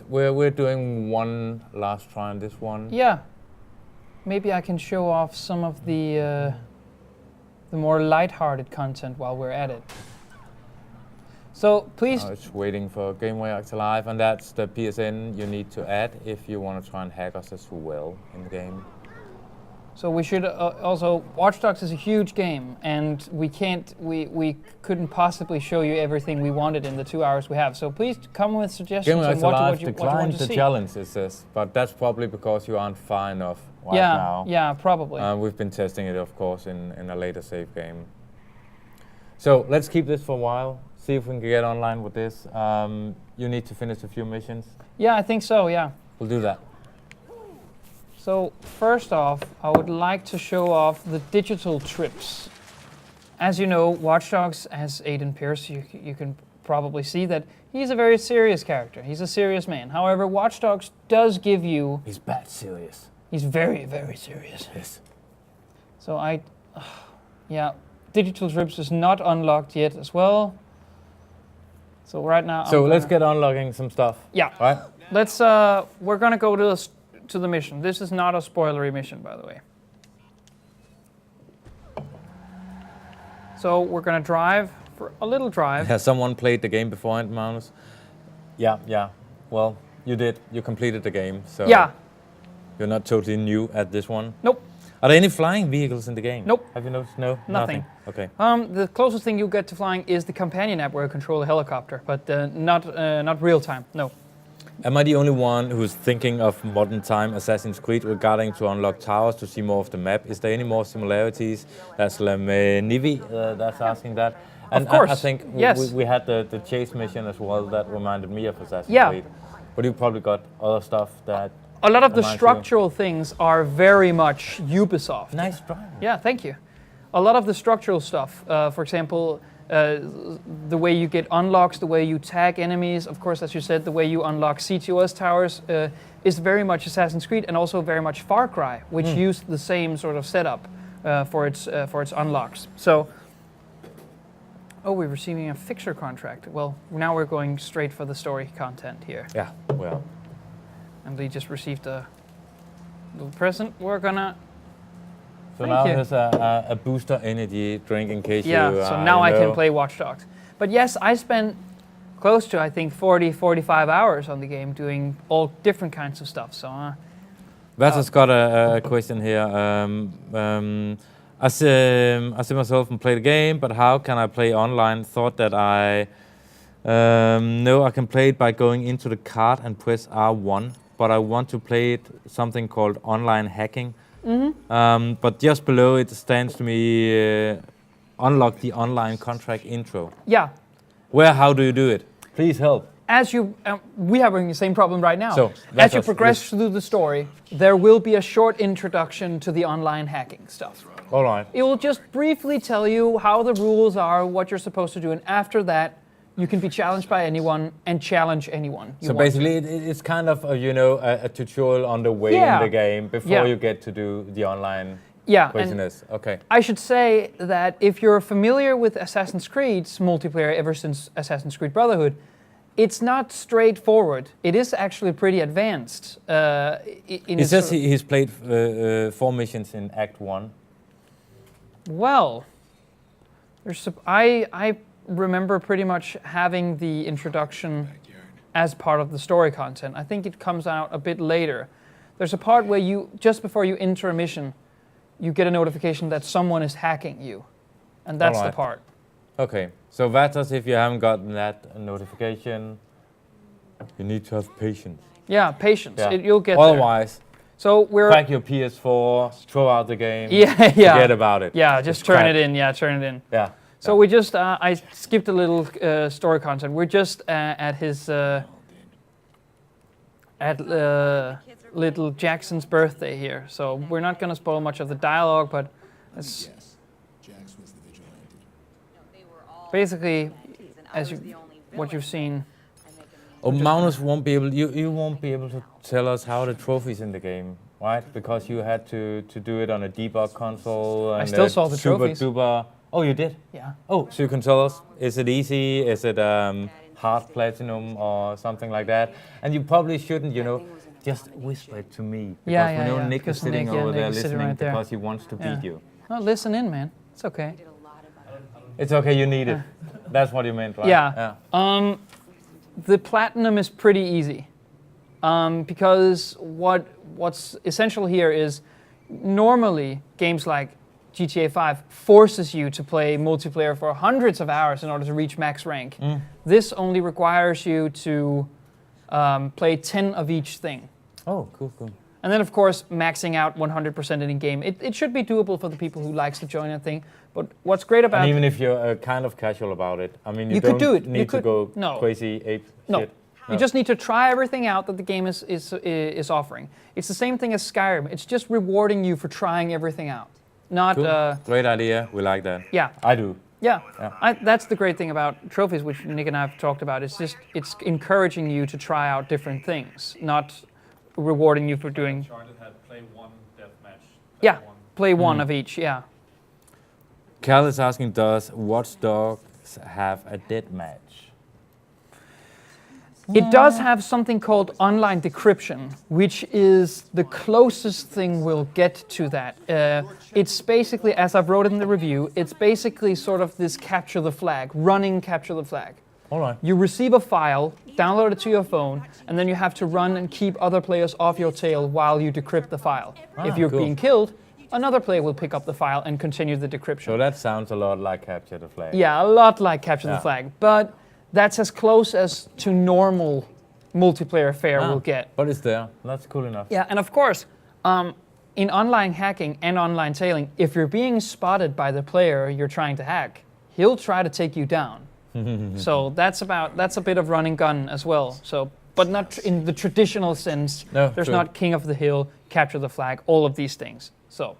we're doing one last try on this one. Yeah. Maybe I can show off some of the more light-hearted content while we're at it. So please. It's waiting for Gamereactor Live, and that's the PSN you need to add if you want to try and hack us as well in the game. So we should also. Watch Dogs is a huge game, and we couldn't possibly show you everything we wanted in the 2 hours we have. So please come with suggestions on what you want to see. Declined the challenge, it says, but that's probably because you aren't far enough now. Yeah, probably. We've been testing it, of course, in a later save game. So let's keep this for a while. See if we can get online with this. You need to finish a few missions. Yeah, I think so. Yeah. We'll do that. So first off, I would like to show off the digital trips. As you know, Watch Dogs has Aiden Pierce. You can probably see that he's a very serious character. He's a serious man. However, Watch Dogs does give you... He's bad serious. He's very, very serious. Yes. So digital trips is not unlocked yet as well. So right now... let's get unlocking some stuff. Yeah. Right? Let's, we're gonna go to the mission. This is not a spoilery mission, by the way. So we're gonna drive for a little drive. Has someone played the game before, Magnus? Yeah. Well, you did. You completed the game, so you're not totally new at this one. Nope. Are there any flying vehicles in the game? Nope. Have you noticed? No. Nothing. Okay. The closest thing you get to flying is the companion app where you control a helicopter, but not real time. No. Am I the only one who's thinking of modern time Assassin's Creed regarding to unlock towers to see more of the map? Is there any more similarities? That's Nivi that's asking that. And of course. I think yes. we had the chase mission as well that reminded me of Assassin's Creed. But you probably got other stuff that... A lot of the structural things are very much Ubisoft. Nice driving. Yeah, thank you. A lot of the structural stuff, for example, The way you get unlocks, the way you tag enemies, of course, as you said, the way you unlock CTOS towers is very much Assassin's Creed and also very much Far Cry, which used the same sort of setup for its unlocks. So, we're receiving a fixture contract. Well, now we're going straight for the story content here. Yeah, well. And they just received a little present. We're gonna. So Thank now you. there's a booster energy drink in case you... so now I can know. play Watch Dogs. But yes, I spent close to, I think, 40, 45 hours on the game doing all different kinds of stuff. So, Vatta's got a question here. I see myself and play the game, but how can I play online? Thought that I know I can play it by going into the card and press R1, but I want to play it something called online hacking. But just below it stands to me, unlock the online contract intro. yeah, How do you do it? Please help. as you, we are having the same problem right now. So, as that's you us. progress through the story, there will be a short introduction to the online hacking stuff. All right. It will just briefly tell you how the rules are, what you're supposed to do, and after that, you can be challenged by anyone and challenge anyone. So basically, it's kind of a tutorial on the way Yeah. in the game before Yeah. you get to do the online and craziness. Okay. I should say that if you're familiar with Assassin's Creed's multiplayer ever since Assassin's Creed Brotherhood, it's not straightforward. It is actually pretty advanced. He says he's played 4 missions in Act 1. Well, I remember pretty much having the introduction as part of the story content. I think it comes out a bit later. There's a part where you, just before you enter a mission, you get a notification that someone is hacking you. And that's the Alright. part. Okay. So Vatas, if you haven't gotten that notification, you need to have patience. Yeah, patience. Yeah. You'll get there. Otherwise, So we're... crack your PS4, throw out the game, Yeah. forget about it. Yeah, just It's turn crap. it in. Yeah, turn it in. Yeah. So we just, I skipped a little story content. We're just at his, little Jackson's birthday here. So we're not going to spoil much of the dialogue, but it's basically, as what you've seen. Oh, Magnus won't be able. You won't be able to tell us how the trophies in the game, right? Because you had to do it on a debug console. And still saw the super trophies. Duper. Oh, you did? Yeah. Oh, so you can tell us. Is it easy? Is it hard platinum or something like that? And you probably shouldn't, just whisper it to me. Because we know Nick is Because sitting Nick, over there Nick is sitting listening right there. because he wants to beat you. Oh, listen in, man. It's okay. It's okay, you need it. That's what you meant, right? Yeah. The platinum is pretty easy. Because what's essential here is normally games like GTA 5 forces you to play multiplayer for hundreds of hours in order to reach max rank. This only requires you to play 10 of each thing. Oh, cool. And then, of course, maxing out 100% in a game. It should be doable for the people who likes to join a thing. But what's great about... And even if you're kind of casual about it, I mean, you could don't do it. need to go No. crazy ape No. shit. You just need to try everything out that the game is offering. It's the same thing as Skyrim. It's just rewarding you for trying everything out. Not... Cool. Great idea. We like that. Yeah. I do. Yeah, that's the great thing about trophies, which Nick and I have talked about. It's encouraging you to try out different things, not rewarding you for doing... Uncharted had play one deathmatch. Yeah, play one of each, yeah. Cal is asking, does Watch Dogs have a death match? It does have something called online decryption, which is the closest thing we'll get to that. It's basically, as I've wrote in the review, it's basically sort of this capture the flag, running capture the flag. All right. You receive a file, download it to your phone, and then you have to run and keep other players off your tail while you decrypt the file. If you're cool. being killed, another player will pick up the file and continue the decryption. So that sounds a lot like Capture the Flag. Yeah, a lot like capture the flag, but that's as close as to normal multiplayer fare will get. But it's there. That's cool enough. Yeah, and of course, in online hacking and online tailing, if you're being spotted by the player you're trying to hack, he'll try to take you down. So that's a bit of run and gun as well. So, but not in the traditional sense. No, There's true. not king of the hill, capture the flag, all of these things. So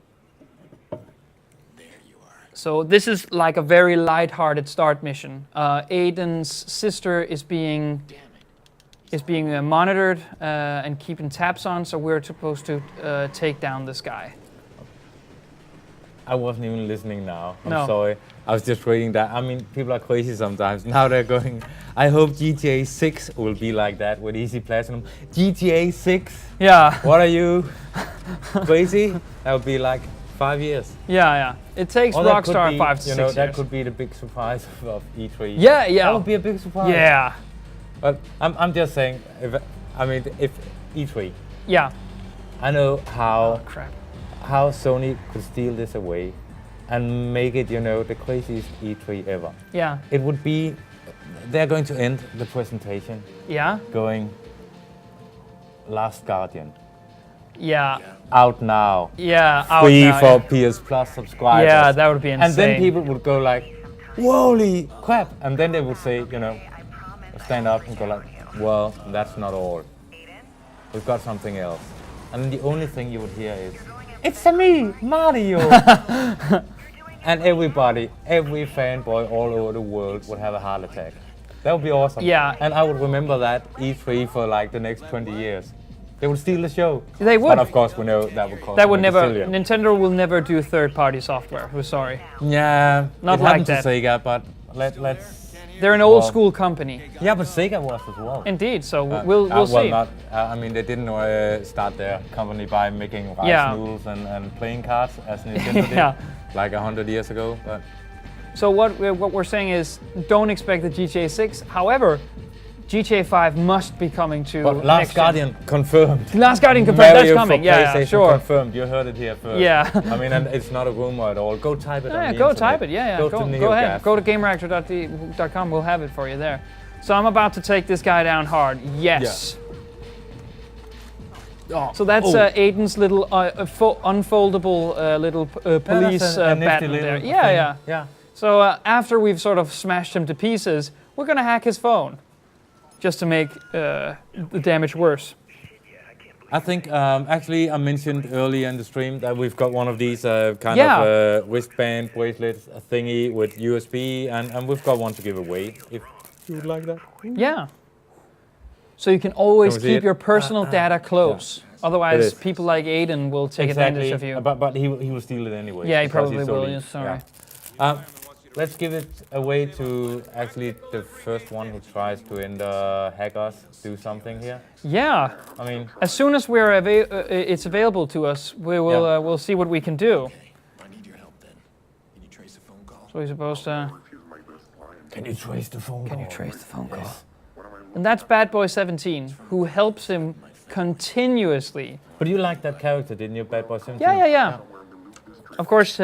So this is like a very light-hearted start mission. Aiden's sister is being monitored and keeping tabs on, so we're supposed to take down this guy. I wasn't even listening now. I'm No. sorry. I was just reading that. I mean, people are crazy sometimes. Now they're going, I hope GTA 6 will be like that with Easy Platinum. GTA 6? Yeah. What are you? Crazy? That would be like 5 years. Yeah. It takes Or that could Rockstar be, 5 to 6 you know, years. that could be the big surprise of E3. Yeah. That would be a big surprise. Yeah. But I'm just saying, if E3, Yeah. I know Oh, crap. how Sony could steal this away and make it, you know, the craziest E3 ever. Yeah. It would be, they're going to end the presentation Yeah. going, Last Guardian, Yeah. out now, Yeah. Out free now, for yeah. PS Plus subscribers. Yeah, that would be insane. And then people would go like, holy crap, and then they would say, you know, stand up and go like, well, that's not all. We've got something else. And the only thing you would hear is, it's me, Mario! And everybody, every fanboy all over the world would have a heart attack. That would be awesome. Yeah. And I would remember that E3 for like the next 20 years. They would steal the show. They would. But of course we know that would cost That would them a never. gazillion. Nintendo will never do third-party software. We're sorry. Yeah, Not it like happened that. to Sega, but let's... They're an old-school company. Yeah, but Sega was as well. Indeed. So we'll well, see. not. I mean, they didn't start their company by making rice Yeah. noodles and playing cards as Nintendo Yeah. did, like 100 years ago. But So what we're saying is, don't expect the GTA 6. However, GTA 5 must be coming to Last next gen. Guardian confirmed. Last Guardian confirmed. Mario That's coming. for Yeah, PlayStation sure. confirmed. You heard it here first. Yeah. I mean, and it's not a rumor at all. Go type it. Yeah, on the go internet. type it. Yeah. Go Go to ahead. NeoGAF. Go to Gamereactor.com. We'll have it for you there. So I'm about to take this guy down hard. Yes. Oh, So that's Aiden's little unfoldable little police that's a nifty battle little there. thing. Yeah. Yeah. So after we've sort of smashed him to pieces, we're gonna hack his phone, just to make the damage worse. I think actually I mentioned earlier in the stream that we've got one of these kind Yeah. of wristband bracelets thingy with USB, and we've got one to give away if you would like that. Yeah. So you can always Can we see keep it? your personal data close. It Otherwise, is. people like Aiden will take advantage of you. But he will steal it anyway. Yeah, he because probably he's so will. lean. Yeah, sorry. Yeah. Let's give it away to actually the first one who tries to hack us, do something here. Yeah. I mean, As soon as it's available to us, we will Yeah. we'll see what we can do. I need your help then. Can you trace a phone call? So he's supposed to. He's my best client. can you trace the phone Can you call? trace the phone call? What am I And that's Bad Boy 17, who helps him continuously. But you liked that character, didn't you, Bad Boy 17? Yeah. Of course,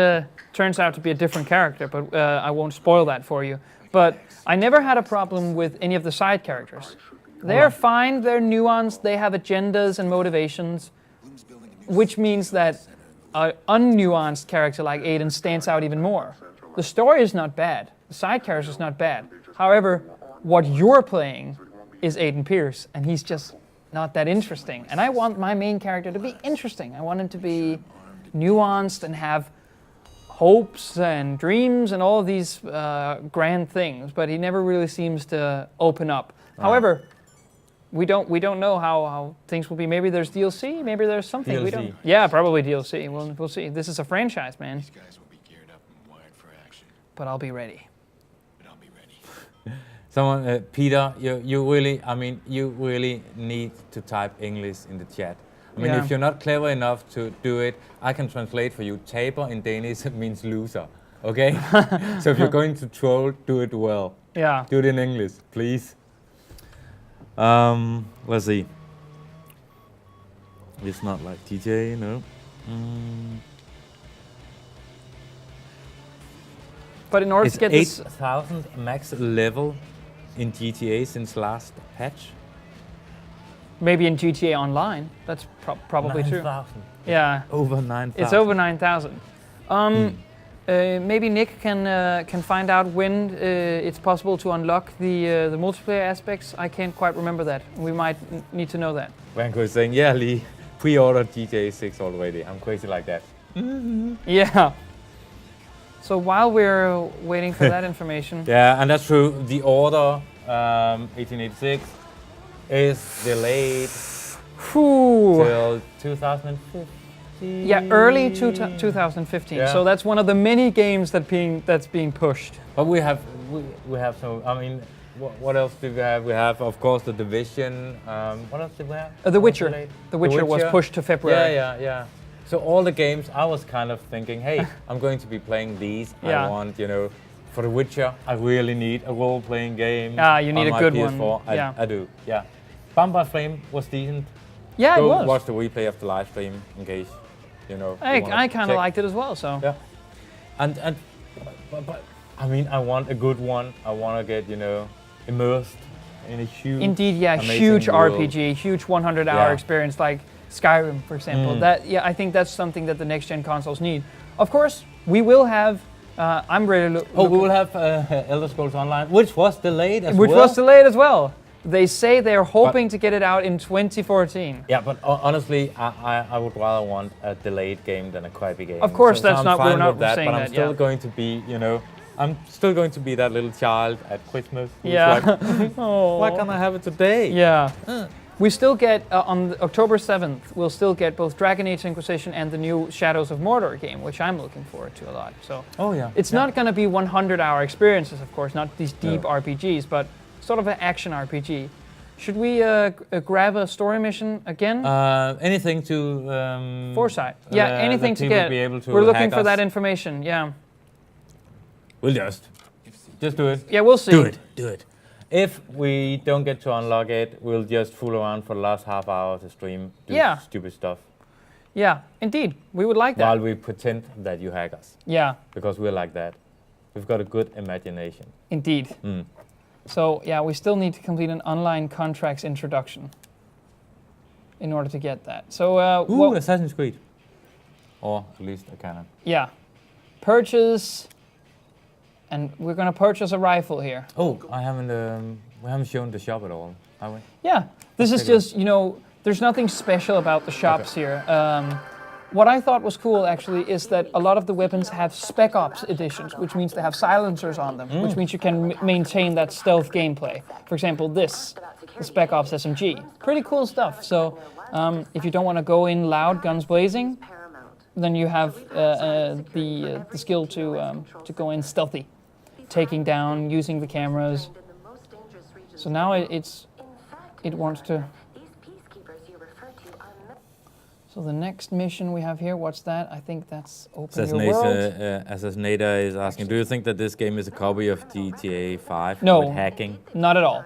turns out to be a different character, but I won't spoil that for you. But I never had a problem with any of the side characters. They're fine, they're nuanced, they have agendas and motivations, which means that an unnuanced character like Aiden stands out even more. The story is not bad, the side character is not bad. However, what you're playing is Aiden Pierce, and he's just not that interesting. And I want my main character to be interesting. I want him to be nuanced and have hopes and dreams and all of these grand things, but he never really seems to open up. However, we don't know how things will be. Maybe there's DLC, maybe there's something we DLC. don't. Yeah, probably DLC. We'll see. This is a franchise, man. These guys will be geared up and wired for action, But I'll be ready. but I'll be ready. Someone, Peter, you really need to type English in the chat. I mean, Yeah. if you're not clever enough to do it, I can translate for you. Taper in Danish means loser, okay? So if you're going to troll, do it well. Yeah. Do it in English, please. Let's see. It's not like DJ, no. But in order It's to get this, 8,000 max level in GTA since last patch. maybe in GTA Online, that's probably true. 9,000. Yeah. Over 9,000. It's over 9,000. Maybe Nick can find out when it's possible to unlock the multiplayer aspects. I can't quite remember that. We might need to know that. Vanko is saying, yeah, Lee, pre-ordered GTA 6 already. I'm crazy like that. Yeah. So while we're waiting for that information, Yeah, and that's true. The Order 1886 is delayed whew, till 2015. yeah, early 2015. Yeah. So that's one of the many games that's being pushed. But we have some. I mean, what else do we have? We have, of course, the Division. What else did we have? The Witcher. Delayed? The Witcher was pushed to February. Yeah. So all the games, I was kind of thinking, hey, I'm going to be playing these. Yeah. I want, for The Witcher, I really need a role-playing game. You need on a good my PS4. one. I do, yeah. Bound by Flame was decent. Yeah, Go it was. watch the replay of the live stream in case, you I wanna kind of check. liked it as well. So Yeah. But I mean, I want a good one. I want to get, immersed in a huge, indeed, yeah, amazing huge world. RPG, huge 100-hour Yeah. experience like Skyrim, for example. I think that's something that the next-gen consoles need. Of course, we will have. I'm ready to. We will have Elder Scrolls Online, which was delayed as Which well. was delayed as well. They say they're hoping to get it out in 2014. Yeah, but honestly, I would rather want a delayed game than a crappy game. Of course, So that's I'm not. fine We're not with that, saying but I'm that. still Yeah. going to be, I'm still going to be that little child at Christmas. who's Yeah. like, Oh. why can't I have it today? Yeah. We still get on October 7th. We'll still get both Dragon Age Inquisition and the new Shadows of Mordor game, which I'm looking forward to a lot. So Oh yeah. it's not going to be 100-hour experiences, of course, not these deep No. RPGs, but sort of an action RPG. Should we grab a story mission again? Anything to Foresight. Yeah, anything that to people get. be able to We're looking hack for us. that information. Yeah. We'll just do it. Yeah, we'll see. Do it. If we don't get to unlock it, we'll just fool around for the last half hour to stream, do Yeah. stupid stuff, Yeah, indeed. We would like that. while we pretend that you hack us, Yeah, because we're like that. We've got a good imagination. indeed. So yeah, we still need to complete an online contracts introduction in order to get that. So Assassin's Creed. Or at least a cannon. yeah, purchase, and we're gonna purchase a rifle here. Oh, we haven't shown the shop at all, have we? Yeah, this is take a just, there's nothing special about the shops here. What I thought was cool actually is that a lot of the weapons have Spec Ops editions, which means they have silencers on them, which means you can maintain that stealth gameplay. For example, the Spec Ops SMG. Pretty cool stuff. So if you don't want to go in loud, guns blazing, then you have the skill to go in stealthy, taking down, using the cameras. So now it wants to. So the next mission we have here, what's that? I think that's Open Your World. Assassinator is asking, do you think that this game is a copy of GTA 5 No. with hacking? Not at all.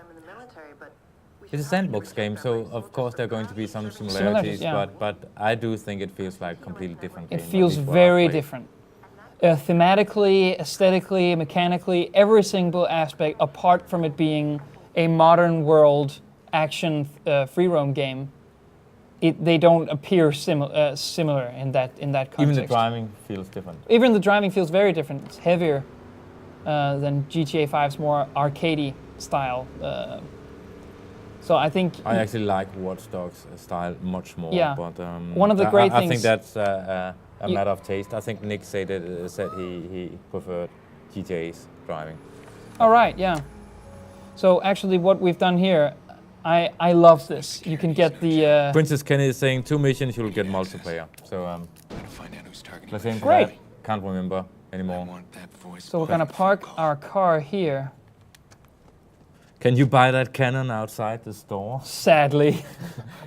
It's a sandbox game, so of course there are going to be some similarities, Similarities, yeah. but I do think it feels like a completely different It game. at feels least what very I've played. different. Thematically, aesthetically, mechanically, every single aspect, apart from it being a modern world action free roam game, they don't appear similar in that context. Even the driving feels different. Even the driving feels very different. It's heavier than GTA 5's more arcadey style. So I think I actually like Watch Dogs style much more. Yeah. But One of the great I think things- that's a matter of taste. I think Nick said he preferred GTA's driving. all right, yeah. So actually, what we've done here, I love this. You can get the Princess Kenny is saying 2 missions you'll get multiplayer. So Gotta find out who's targeting let's aim for Great. that. Can't remember I anymore. want that voice. So we're gonna park our car here. Can you buy that cannon outside the store? Sadly,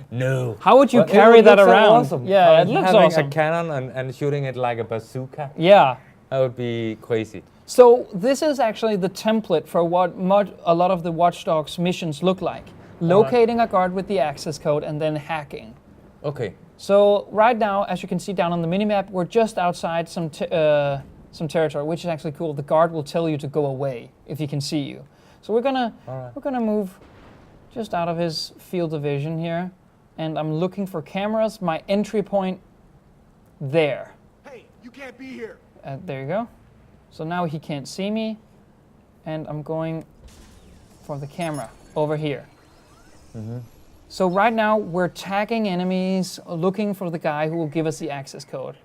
No. how would you But it carry would that look so around? awesome. Yeah, it looks having awesome. a cannon and shooting it like a bazooka. Yeah. That would be crazy. So this is actually the template for what a lot of the Watch Dogs missions look like. Locating a guard with the access code and then hacking. Okay. So right now, as you can see down on the minimap, we're just outside some territory, which is actually cool. The guard will tell you to go away if he can see you. So we're gonna move just out of his field of vision here, and I'm looking for cameras. My entry point there. Hey, you can't be here. There you go. So now he can't see me, and I'm going for the camera over here. So right now we're tagging enemies, looking for the guy who will give us the access code.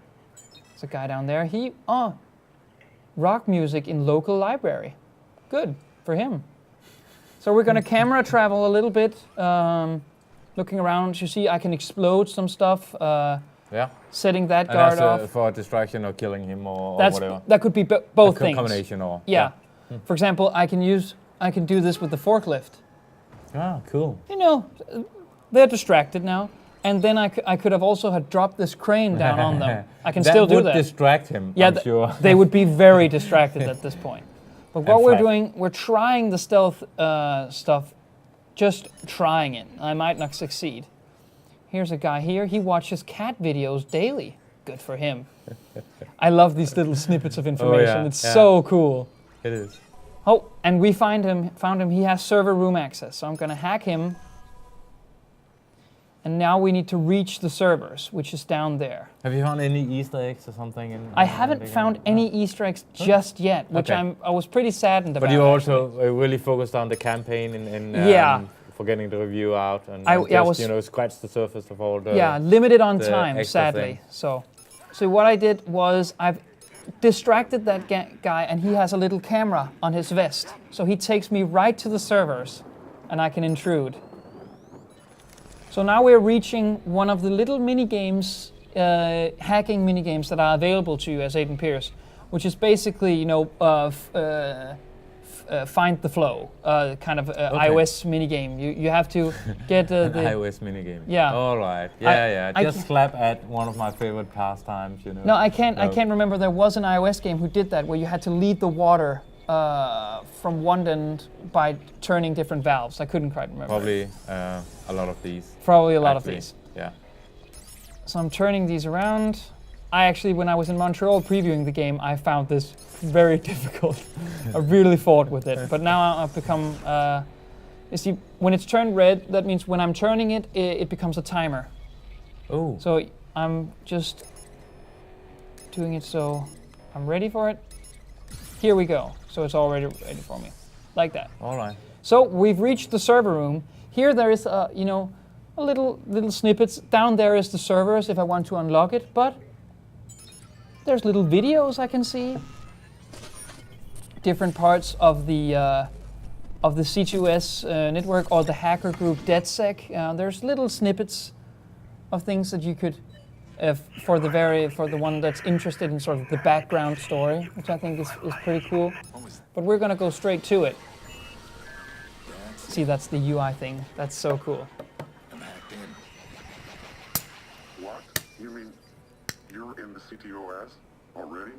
There's a guy down there. rock music in local library. Good for him. So we're going to camera travel a little bit, looking around. You see, I can explode some stuff. Yeah. Setting that And guard that's off. for distraction or killing him or whatever. That could be both A things. combination or Yeah. For example, I can do this with the forklift. Ah, cool. You know, they're distracted now. And then I could have also had dropped this crane down on them. I can still do that. That would distract him, Yeah, I'm sure. they would be very distracted at this point. But what we're flat. doing, we're trying the stealth stuff, just trying it. I might not succeed. Here's a guy here. He watches cat videos daily. Good for him. I love these little snippets of information. It's so cool. It is. Oh, and we found him. He has server room access. So I'm going to hack him. And now we need to reach the servers, which is down there. Have you found any Easter eggs or something? I haven't found any Easter eggs just yet, which I was pretty saddened about. But you also really focused on the campaign and for getting the review out and scratch the surface of all the limited on time, sadly. So what I did was I've distracted that guy, and he has a little camera on his vest, so he takes me right to the servers, and I can intrude. So now we're reaching one of the little mini games, hacking mini games that are available to you as Aiden Pierce, which is basically find the flow, kind of iOS mini game. You have to get the iOS mini game. Yeah. All right. Just slap at one of my favorite pastimes. You know. No, I can't. I can't remember. There was an iOS game who did that, where you had to lead the water from one end by turning different valves. I couldn't quite remember. Probably a lot of these. Probably a lot of these. Yeah. So I'm turning these around. I actually, when I was in Montreal previewing the game, I found this very difficult. I really fought with it. But now I've become, you see, when it's turned red, that means when I'm turning it, it becomes a timer. Oh. So I'm just doing it so I'm ready for it. Here we go. So it's already ready for me, like that. All right. So we've reached the server room. Here there is, a little snippets. Down there is the servers if I want to unlock it, but there's little videos I can see. Different parts of the C2S network or the hacker group DedSec. There's little snippets of things that you could, for the one that's interested in sort of the background story, which I think is pretty cool. But we're gonna go straight to it. See, that's the UI thing. That's so cool. I'm hacked in. What? You mean you're in the CTOS already?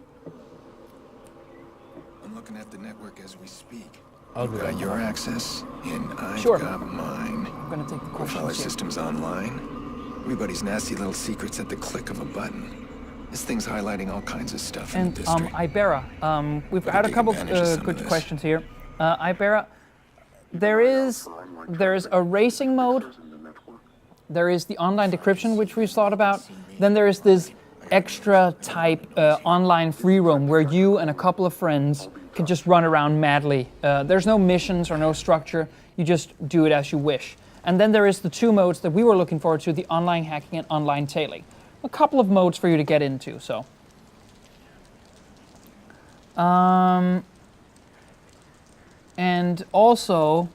I'm looking at the network as we speak. I've You've got your access, and I've Sure. got mine. I'm gonna take the With all our questions here. systems online, everybody's nasty little secrets at the click of a button. This thing's highlighting all kinds of stuff in And the district. Ibera, we've Better had a take couple advantage of some of good this. questions here. Ibera, there is a racing mode. In the network? There is the online decryption, which we've thought about. Then there is this extra type online free roam where you and a couple of friends can just run around madly. There's no missions or no structure. You just do it as you wish. And then there is the two modes that we were looking forward to, the online hacking and online tailing. A couple of modes for you to get into, so. And also,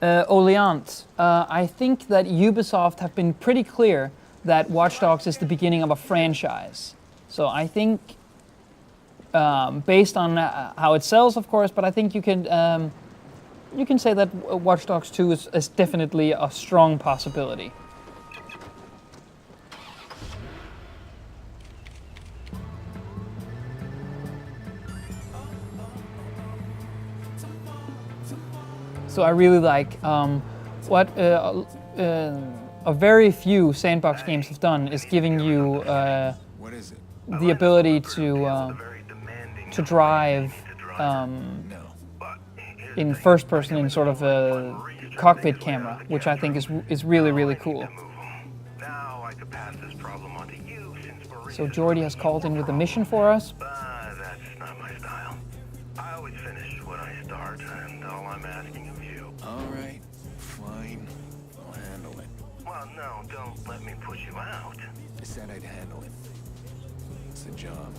Oleant, I think that Ubisoft have been pretty clear that Watch Dogs is the beginning of a franchise. So I think, based on how it sells, of course, but I think you can say that Watch Dogs 2 is definitely a strong possibility. So I really like what a very few sandbox games have done is giving you What is it? the ability to drive No. in first person in sort of a cockpit camera, which I think is really, really cool. Now I could pass this problem on to you since we're So Jordy has called in with a mission for us. that's not my style. I always finish what I start, and all I'm asking of you. All right, fine. I'll handle it. Well, no, don't let me push you out. I said I'd handle it. It's a job.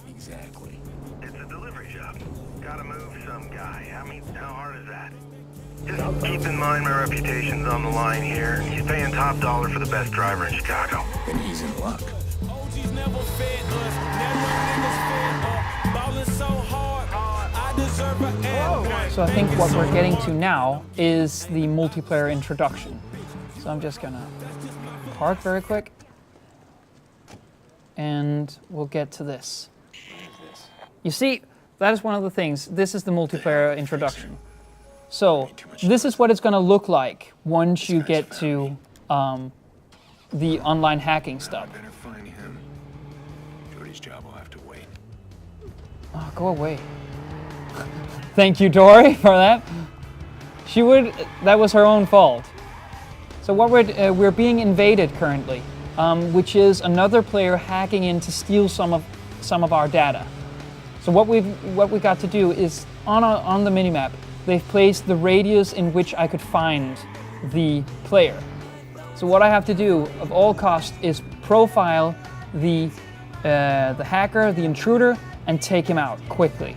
Exactly. It's a delivery job. Gotta move some guy. How hard is that? Just keep in mind my reputation's on the line here. He's paying top dollar for the best driver in Chicago. Then he's in luck. OGs never fed us, never niggas fed up. Ballin' so hard, I deserve an L. So I think what we're getting to now is the multiplayer introduction. So I'm just gonna park very quick, and we'll get to this. You see, that is one of the things. This is the multiplayer introduction. So this is what it's gonna look like once you get to the online hacking stuff. Better find him. Jody's job will have to wait. Oh, go away. Thank you, Dory, for that. That was her own fault. So what we're being invaded currently, which is another player hacking in to steal some of our data. So what we got to do is on the minimap, they've placed the radius in which I could find the player. So what I have to do, of all costs, is profile the hacker, the intruder, and take him out quickly.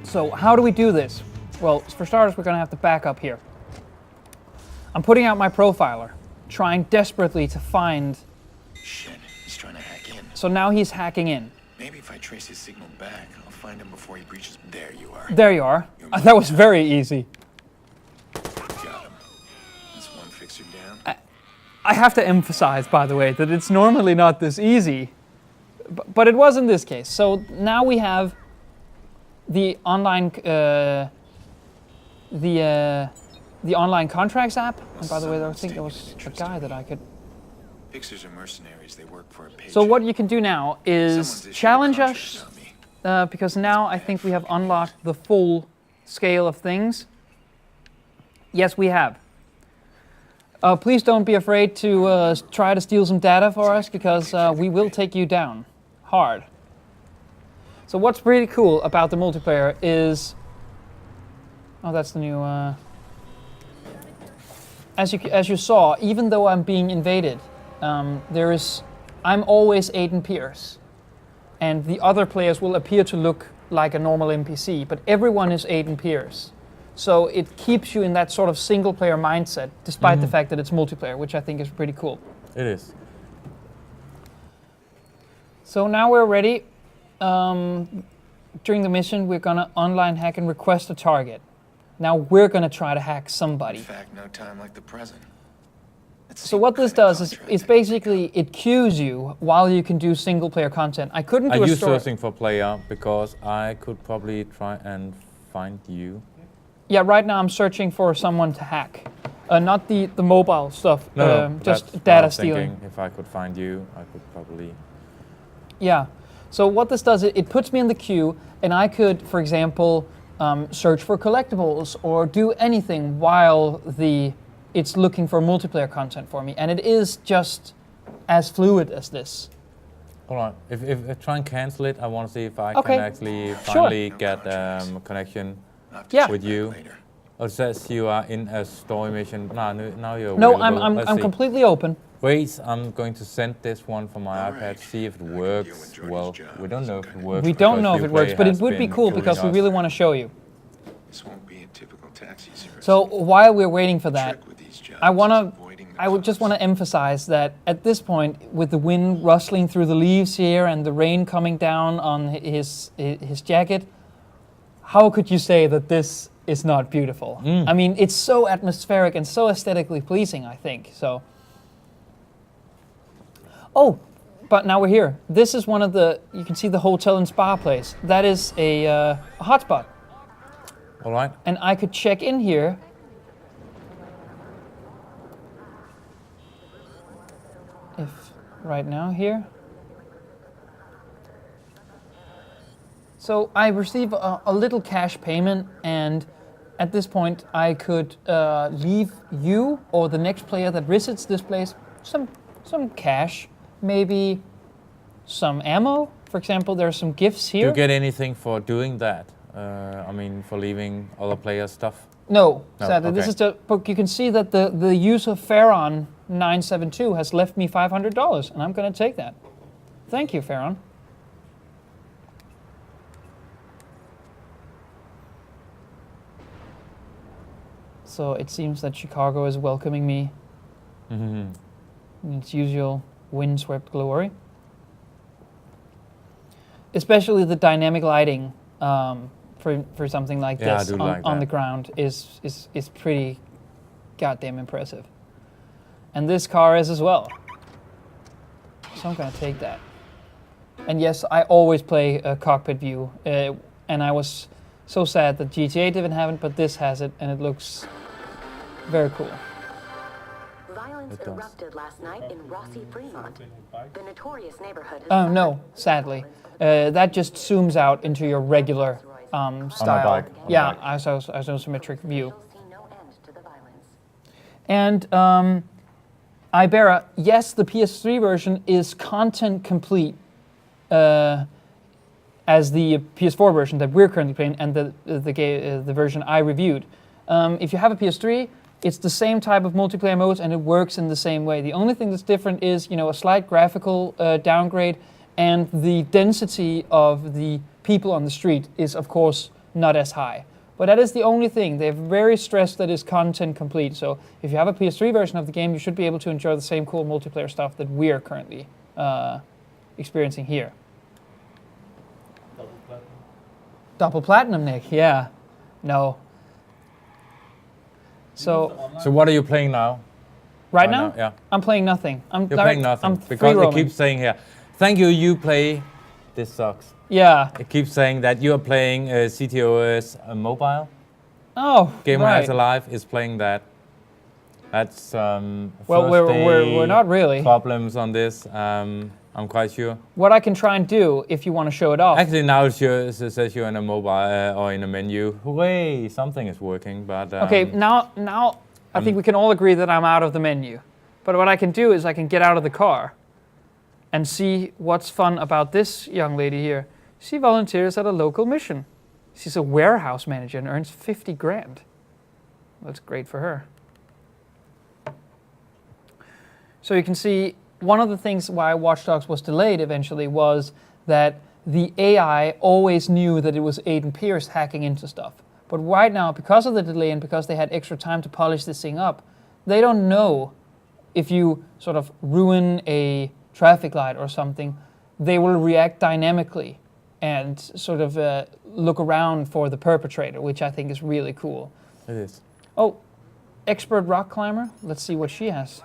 So how do we do this? Well, for starters, we're going to have to back up here. I'm putting out my profiler, trying desperately to find... Shit, he's trying to hack in. So now he's hacking in. Maybe if I trace his signal back, I'll find him before he breaches. There you are. There you are. That was very easy. Got him. That's one fixer down. I have to emphasize, by the way, that it's normally not this easy, but it was in this case. So now we have the online the online contracts app. And by the way, I think there was a guy that I could... Fixers are mercenaries. They work for a paycheck. So what you can do now is Someone's issued a challenge contract us, on me. because now I think we have unlocked the full scale of things. Yes, we have. Please don't be afraid to try to steal some data for us, because we will take you down hard. So what's pretty cool about the multiplayer is... Oh, that's the new... As you saw, even though I'm being invaded, I'm always Aiden Pierce, and the other players will appear to look like a normal NPC, but everyone is Aiden Pierce. So it keeps you in that sort of single-player mindset, despite the fact that it's multiplayer, which I think is pretty cool. It is. So now we're ready. During the mission, we're gonna online hack and request a target. Now we're gonna try to hack somebody. In fact, no time like the present. So what this does is basically it queues you while you can do single-player content. I couldn't do Are a you story. searching for player? Because I could probably try and find you. Yeah, right now I'm searching for someone to hack. Not the mobile stuff, No, just that's what I data was stealing. thinking. If I could find you, I could probably... Yeah. So what this does, it puts me in the queue, and I could, for example, search for collectibles or do anything while it's looking for multiplayer content for me. And it is just as fluid as this. All right. If try and cancel it, I want to see if I Okay. can actually Sure. finally get a connection Yeah. with you. Oh, it says you are in a story mission. Now you're No, available. Let's I'm see. completely open. Wait, I'm going to send this one from my iPad, see if it works. Well, we don't know if it works. We don't because know if it works, Uplay but it has would be been cool fooling because we us. really want to show you. This won't be a typical taxi service. So while we're waiting for that, Trick with these jobs I is avoiding the would just cops. want to emphasize that at this point, with the wind rustling through the leaves here and the rain coming down on his jacket, how could you say that this is not beautiful? I mean, it's so atmospheric and so aesthetically pleasing, I think. So. Oh, but now we're here. This is one of you can see the hotel and spa place. That is a hotspot. All right. And I could check in here. If right now here. So I receive a little cash payment, and at this point I could leave you or the next player that visits this place some cash, maybe some ammo. For example, there are some gifts Do here. you get anything for doing that? I mean, for leaving other players' stuff? No, No, sadly. This okay. is the book. You can see that the user Farron 972 has left me $500, and I'm going to take that. Thank you, Farron. So it seems that Chicago is welcoming me in its usual windswept glory. Especially the dynamic lighting for something like Yeah, I this do like on that. the ground is pretty goddamn impressive. And this car is as well. So I'm gonna take that. And yes, I always play a cockpit view, and I was so sad that GTA didn't have it, but this has it, and it looks very cool. Violence erupted last night in Rossi Fremont, the notorious neighborhood. Oh no, sadly, that just zooms out into your regular style. bike, on a Yeah, bike. isometric view. See no end to the violence. And Ibera, yes, the PS3 version is content complete as the PS4 version that we're currently playing, and the version I reviewed. If you have a PS3, it's the same type of multiplayer modes, and it works in the same way. The only thing that's different is, a slight graphical downgrade, and the density of the people on the street is, of course, not as high. But that is the only thing. They've very stressed that it's content complete. So if you have a PS3 version of the game, you should be able to enjoy the same cool multiplayer stuff that we are currently experiencing here. Double platinum, Nick. Yeah. No. So what are you playing now? right now, Yeah. I'm playing nothing. You're playing nothing I'm because it free-roaming. keeps saying here, thank you, you play. This sucks. Yeah. It keeps saying that you are playing CTOS mobile. Oh, Gamereactor right. Live is playing that. That's Well, first we're not really. problems on this. I'm quite sure. What I can try and do, if you want to show it off. Actually, now it says you're in a mobile or in a menu. Hooray! Something is working, but Okay, now I think we can all agree that I'm out of the menu. But what I can do is I can get out of the car and see what's fun about this young lady here. She volunteers at a local mission. She's a warehouse manager and earns 50 grand. That's great for her. So you can see one of the things why Watch Dogs was delayed eventually was that the AI always knew that it was Aiden Pierce hacking into stuff. But right now, because of the delay and because they had extra time to polish this thing up, they don't know if you sort of ruin a traffic light or something, they will react dynamically and sort of look around for the perpetrator, which I think is really cool. it is. Oh, expert rock climber. Let's see what she has.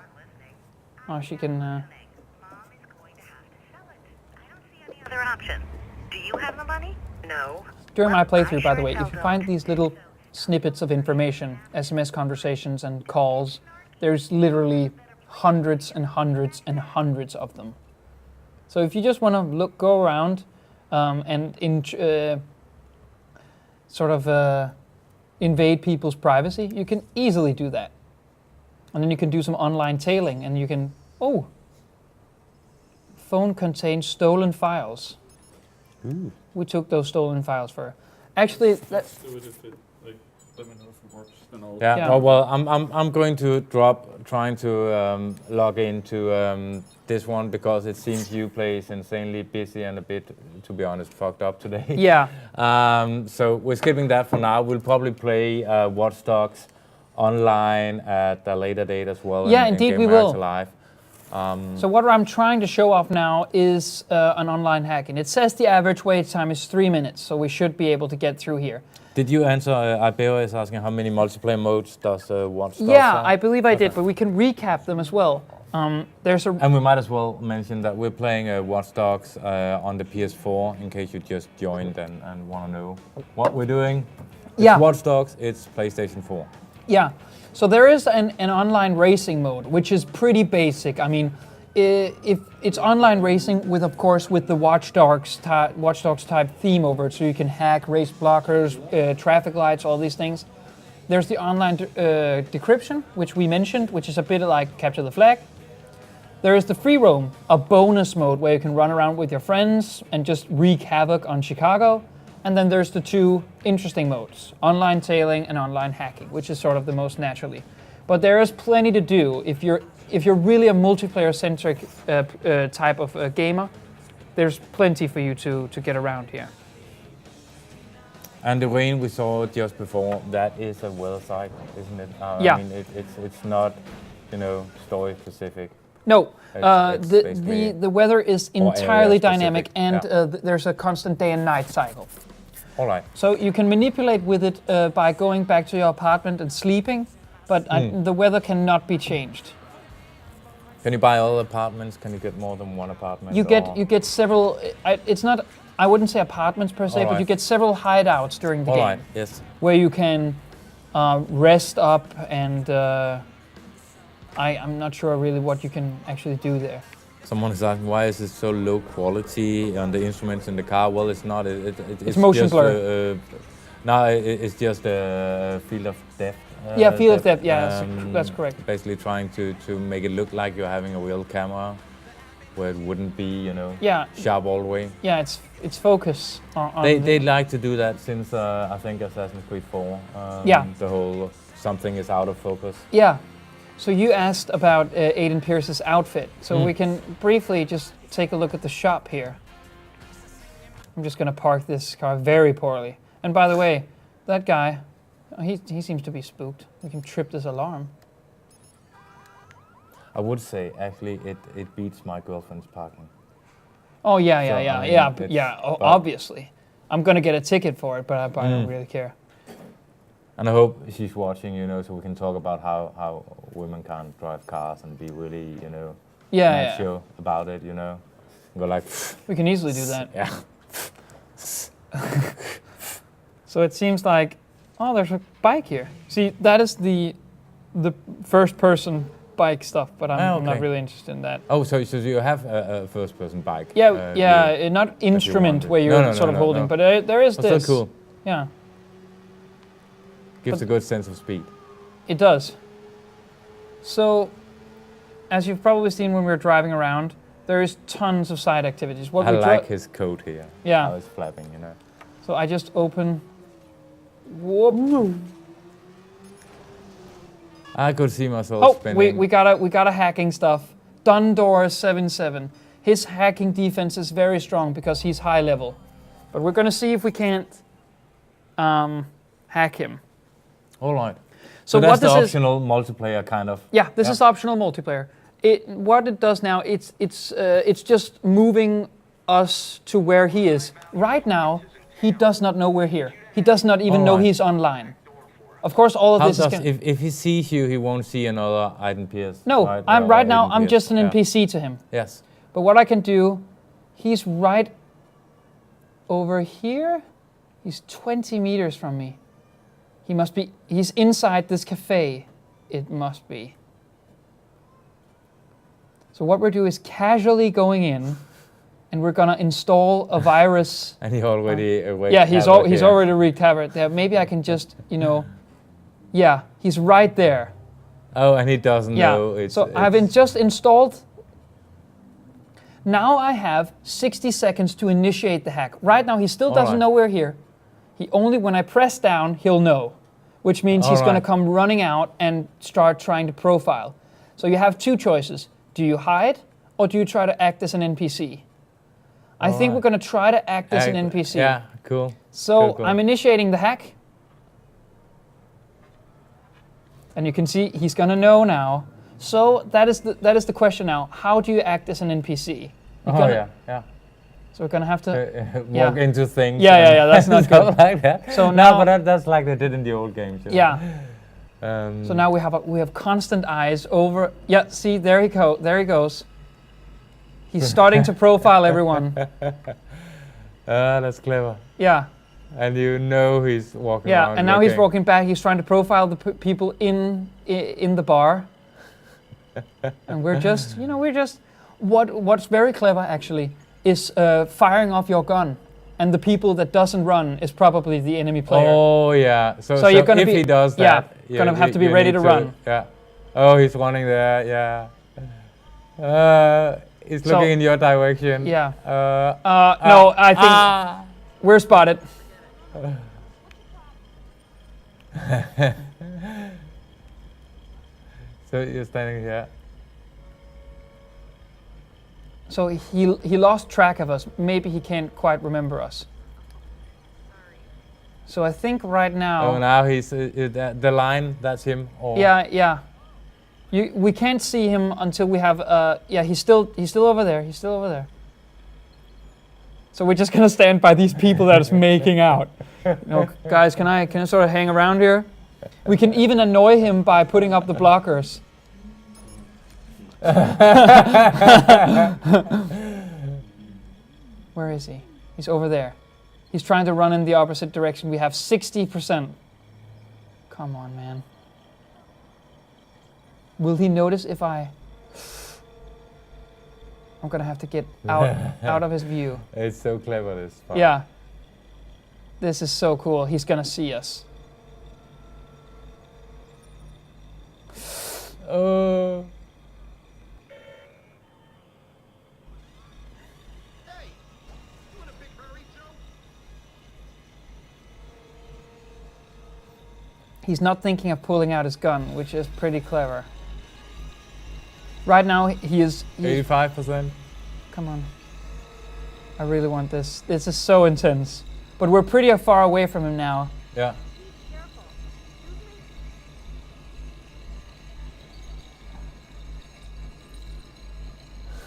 Oh, she can... Mom is going to have to sell it. I don't see any other option. Do you have the money? No. During my Well, playthrough, I by the sure way, as hell if you find don't. these little snippets of information, SMS conversations and calls, there's literally hundreds and hundreds and hundreds of them. So if you just want to go around and invade people's privacy, you can easily do that. And then you can do some online tailing, and you can... Oh! Phone contains stolen files. Ooh. We took those stolen files for her. Actually, that, Do it if it, like, let me know if it works, then I'll... Yeah. Yeah. Oh, well, I'm going to drop trying to log into this one because it seems Uplay is insanely busy and a bit, to be honest, fucked up today. yeah. So we're skipping that for now. We'll probably play Watch Dogs online at a later date as well. Yeah, in indeed we Gamereactor will. Live. So what I'm trying to show off now is an online hacking. It says the average wait time is 3 minutes, so we should be able to get through here. Did you answer? Ibeo is asking how many multiplayer modes does Watch Dogs Yeah, have? I believe I did, but we can recap them as well. There's a And we might as well mention that we're playing Watch Dogs on the PS4 in case you just joined and want to know what we're doing. It's Yeah. Watch Dogs, it's PlayStation 4. Yeah, so there is an online racing mode, which is pretty basic. I mean, if it's online racing with, of course, with the Watch Dogs type theme over it, so you can hack race blockers, traffic lights, all these things. There's the online decryption, which we mentioned, which is a bit like Capture the Flag. There is the free roam, a bonus mode where you can run around with your friends and just wreak havoc on Chicago. and then there's the two interesting modes, online tailing and online hacking, which is sort of the most naturally. But there is plenty to do if you're really a multiplayer-centric type of gamer. There's plenty for you to get around here. And the rain we saw just before, that is a weather site, isn't it? Yeah. I mean, it's not, story specific. No, It's basically the weather is or entirely area-specific, dynamic, and yeah. there's a constant day and night cycle. All right. So you can manipulate with it by going back to your apartment and sleeping, but the weather cannot be changed. Can you buy all apartments? Can you get more than one apartment? You get several. It's not. I wouldn't say apartments per se, but you get several hideouts during the game. All right. Yes. Where you can rest up, and I'm not sure really what you can actually do there. Someone is asking, why is it so low quality on the instruments in the car? Well, it's not. It's motion just, blur. No, it's just a field of depth. Yeah, field of depth. Yeah, that's correct. Basically, trying to make it look like you're having a real camera, where it wouldn't be, sharp all the way. Yeah, it's focus. They like to do that since I think Assassin's Creed 4. The whole something is out of focus. Yeah. So you asked about Aiden Pierce's outfit. So we can briefly just take a look at the shop here. I'm just going to park this car very poorly. And by the way, that guy, he seems to be spooked. We can trip this alarm. I would say, actually, it beats my girlfriend's parking. Oh, yeah, obviously. I'm going to get a ticket for it, but I don't really care. And I hope she's watching, so we can talk about how women can't drive cars and be really, macho about it, And go like... We can easily do that. Yeah. So it seems like, oh, there's a bike here. See, that is the first-person bike stuff, but I'm not really interested in that. Oh, so you have a first-person bike? Yeah, not instrument where you're sort of holding, but there is this. So cool. Yeah. Gives a good sense of speed. It does. So, as you've probably seen when we were driving around, there is tons of side activities. I like his coat here. Yeah. How it's flapping, So I just open. Whoop. I could see myself spinning. we got a hacking stuff. Dundor77. His hacking defense is very strong because he's high level. But we're gonna see if we can't hack him. All right. So that's what the this optional multiplayer kind of. Yeah, this is optional multiplayer. What it does now, it's just moving us to where he is. Right now, he does not know we're here. He does not even know he's online. Of course, all of this is. If he sees you, he won't see another Aiden Pierce. No, right? I'm just an NPC to him. Yes. But what I can do, he's right over here. He's 20 meters from me. He's inside this cafe. It must be. So what we're doing is casually going in, and we're gonna install a virus. And he already he's already wreaked havoc there. Maybe I can just, yeah, he's right there. Oh, and he doesn't know. So I've just installed. Now I have 60 seconds to initiate the hack. Right now he still doesn't know we're here. When I press down, he'll know, which means he's going to come running out and start trying to profile. So you have two choices. Do you hide, or do you try to act as an NPC? I think we're going to try to act as an NPC. Yeah, cool. So cool. I'm initiating the hack. And you can see he's going to know now. So that is the question now. How do you act as an NPC? Yeah. So we're gonna have to walk into things. Yeah. That's not good. Like that. So now, but that's like they did in the old games. Yeah. So now we have constant eyes over. Yeah. See, there he goes. He's starting to profile everyone. That's clever. Yeah. And he's walking around. Yeah, and now he's walking back. He's trying to profile the people in the bar. And we're just, what's very clever actually is firing off your gun, and the people that doesn't run is probably the enemy player. Oh yeah. So you're gonna if he does that, gonna have to be ready to run. Yeah. Oh, he's running there. Yeah. He's looking in your direction. Yeah. No, I think we're spotted. So you're standing here. So he lost track of us. Maybe he can't quite remember us. So I think right now. Oh, now he's the line. That's him. Or Yeah. We can't see him until we have. Yeah, he's still over there. He's still over there. So we're just gonna stand by these people that is making out. No, guys, can I sort of hang around here? We can even annoy him by putting up the blockers. Where is he? He's over there. He's trying to run in the opposite direction. We have 60%. Come on, man. Will he notice if I'm gonna have to get out of his view. It's so clever, this part. Yeah. This is so cool. He's gonna see us. Oh. He's not thinking of pulling out his gun, which is pretty clever. Right now, he is... 85%. Come on. I really want this. This is so intense. But we're pretty far away from him now. Yeah.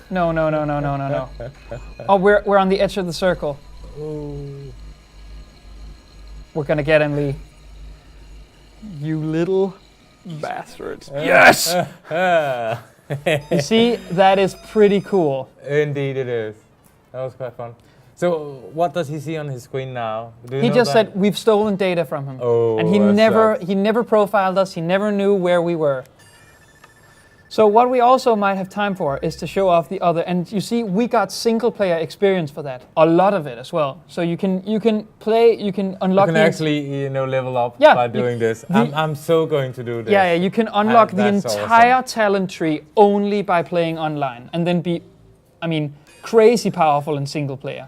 No. Oh, we're on the edge of the circle. Ooh. We're gonna get him, Lee. You little bastards. Yes! You see, that is pretty cool. Indeed it is. That was quite fun. So what does he see on his screen now? Do you He know just that? said we've stolen data from him. Oh, and he never profiled us. He never knew where we were. So what we also might have time for is to show off the other. And you see, we got single player experience for that. A lot of it as well. So you can play, you can unlock. You can actually level up Yeah, by doing this. I'm so going to do this. Yeah, you can unlock the That's entire awesome. talent tree only by playing online, and then be, crazy powerful in single player.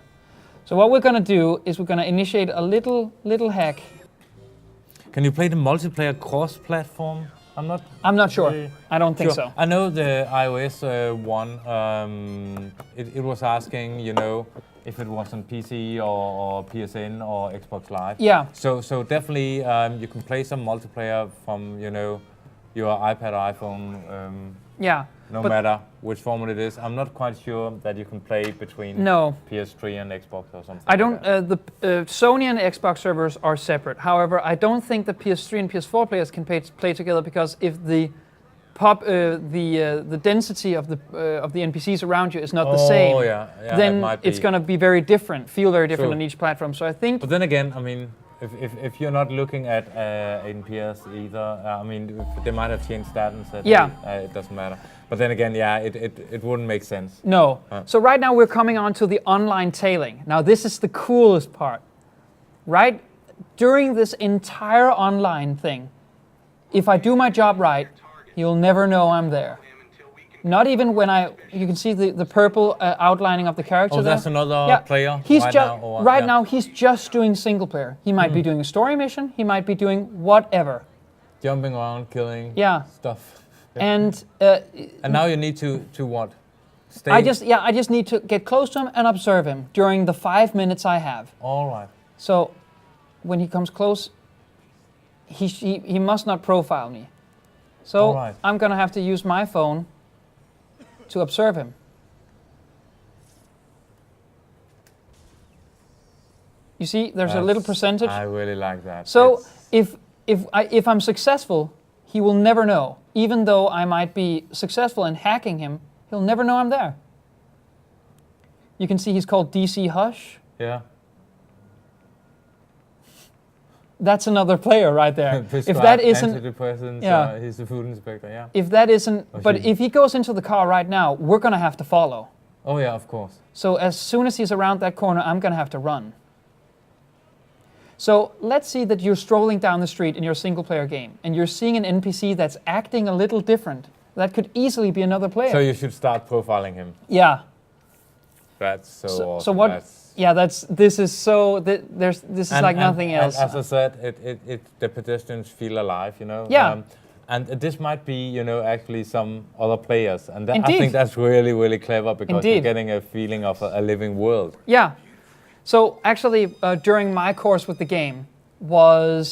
So what we're gonna do is we're gonna initiate a little hack. Can you play the multiplayer cross-platform? I'm not sure. Really I don't think sure. so. I know the iOS one. It was asking, if it was on PC or PSN or Xbox Live. Yeah. So definitely you can play some multiplayer from your iPad or iPhone. Yeah. No matter which format it is. I'm not quite sure that you can play between PS3 and Xbox or something. I don't. The Sony and Xbox servers are separate. However, I don't think the PS3 and PS4 players can play together, because if the the density of the NPCs around you is not the same, then it's going to be very different, feel very different on each platform. So I think. But then again, if you're not looking at NPS either, they might have changed that and said, it doesn't matter. But then again, it wouldn't make sense. No. So right now we're coming on to the online tailing. Now this is the coolest part. Right during this entire online thing, if I do my job right, you'll never know I'm there. Not even when you can see the purple outlining of the character. Oh, there. that's another player He's right now he's just doing single player. He might be doing a story mission. He might be doing whatever. Jumping around, killing stuff. And now you need to what? Stay. I just need to get close to him and observe him during the 5 minutes I have. All right. So when he comes close, he must not profile me. So I'm gonna have to use my phone to observe him. You see, there's a little percentage. I really like that. So if I'm successful, he will never know. Even though I might be successful in hacking him, he'll never know I'm there. You can see he's called DC Hush. Yeah. That's another player right there. If that isn't antidepressants, he's the food inspector. Yeah. If that isn't, but if he goes into the car right now, we're gonna have to follow. Oh yeah, of course. So as soon as he's around that corner, I'm gonna have to run. So let's see that you're strolling down the street in your single-player game, and you're seeing an NPC that's acting a little different. That could easily be another player. So you should start profiling him. Yeah. That's so awesome. So what? Yeah, this is so. This is like nothing else. As I said, the pedestrians feel alive, you know. Yeah. And this might be, you know, actually some other players, and I Indeed. think that's really, really clever because Indeed. you're getting a feeling of a living world. Yeah. So actually, during my course with the game, I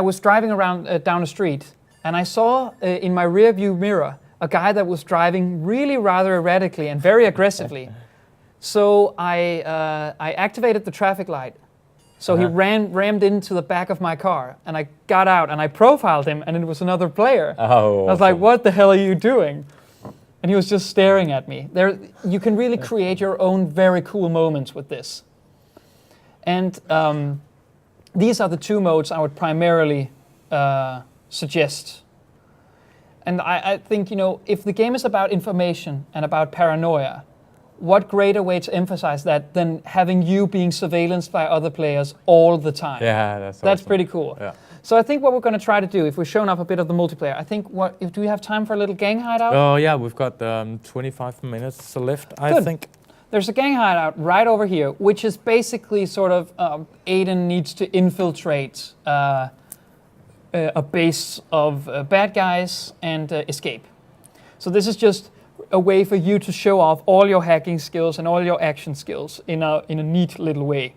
was driving around down the street, and I saw in my rear view mirror a guy that was driving really rather erratically and very aggressively. So I activated the traffic light. So he rammed into the back of my car, and I got out and I profiled him, and it was another player. Oh, I was like, "What the hell are you doing?" And he was just staring at me. You can really create your own very cool moments with this. And these are the two modes I would primarily suggest. And I think, you know, if the game is about information and about paranoia, what greater way to emphasize that than having you being surveillanced by other players all the time? Yeah, that's awesome. Pretty cool. Yeah. So I think what we're going to try to do, if we've shown up a bit of the multiplayer, I think do we have time for a little gang hideout? Oh yeah, we've got 25 minutes left, I think. There's a gang hideout right over here, which is basically sort of Aiden needs to infiltrate a base of bad guys and escape. So this is just a way for you to show off all your hacking skills and all your action skills in a neat little way.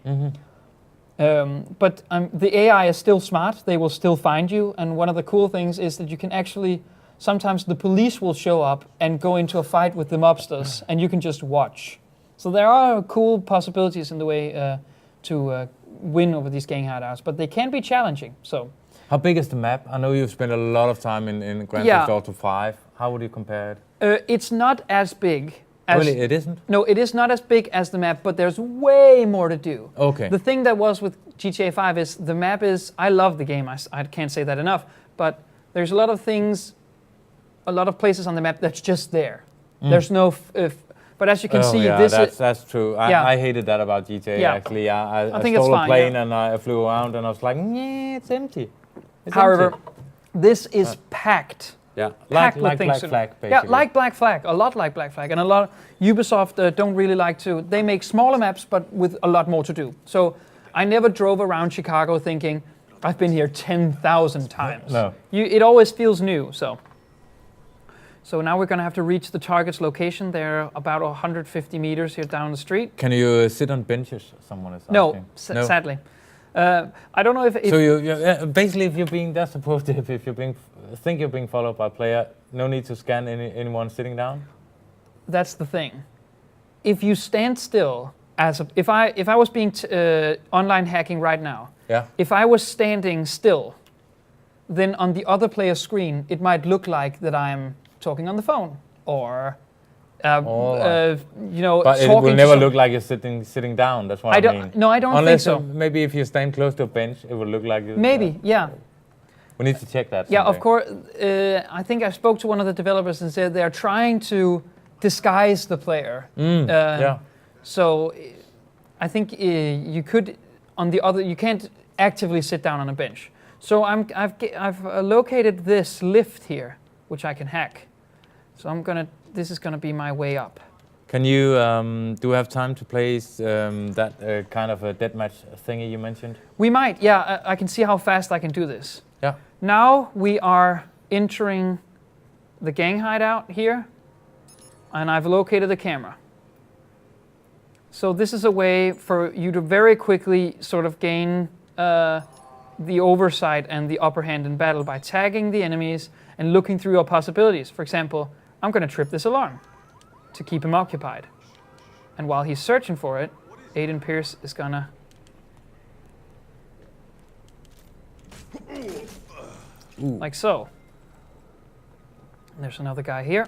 But the AI is still smart. They will still find you. And one of the cool things is that you can actually, sometimes the police will show up and go into a fight with the mobsters, and you can just watch. So there are cool possibilities in the way to win over these gang hideouts, but they can be challenging. So, how big is the map? I know you've spent a lot of time in Grand Theft Auto 5. How would you compare it? It's not as big. Really, it isn't? No, it is not as big as the map, but there's way more to do. Okay. The thing that was with GTA 5 is the map is, I love the game, I can't say that enough, but there's a lot of things, a lot of places on the map that's just there. There's no, but as you can see, that's true. I hated that about GTA actually. I think stole it's a fine, plane and I flew around and I was like, yeah, it's empty. However, this is packed. Yeah, like Black Flag, basically. Yeah, like Black Flag, a lot like Black Flag. And a lot, Ubisoft don't really like to, they make smaller maps, but with a lot more to do. So I never drove around Chicago thinking, I've been here 10,000 times. No. It always feels new, so. So now we're gonna have to reach the target's location. They're about 150 meters here down the street. Can you sit on benches, someone is asking? No, sadly. I don't know if so you basically, if you're being that supportive, if you're think you're being followed by a player, no need to scan anyone sitting down. That's the thing. If you stand still, if I was being online hacking right now, if I was standing still, then on the other player's screen it might look like that I'm talking on the phone or. You know, but it will never look like you're sitting down. That's what I mean. No, I don't Unless think so. Maybe if you stand close to a bench, it will look like you. Maybe, yeah. We need to check that. Yeah, of course. I think I spoke to one of the developers and said they're trying to disguise the player. Yeah. So I think you could, on the other, you can't actively sit down on a bench. So I've located this lift here, which I can hack. So this is gonna be my way up. Can you, do we have time to play that kind of a deathmatch thingy you mentioned? We might, yeah. I can see how fast I can do this. Yeah. Now we are entering the gang hideout here, and I've located the camera. So this is a way for you to very quickly sort of gain the oversight and the upper hand in battle by tagging the enemies and looking through your possibilities. For example, I'm going to trip this alarm to keep him occupied. And while he's searching for it, Aiden Pierce is going to... like so. And there's another guy here.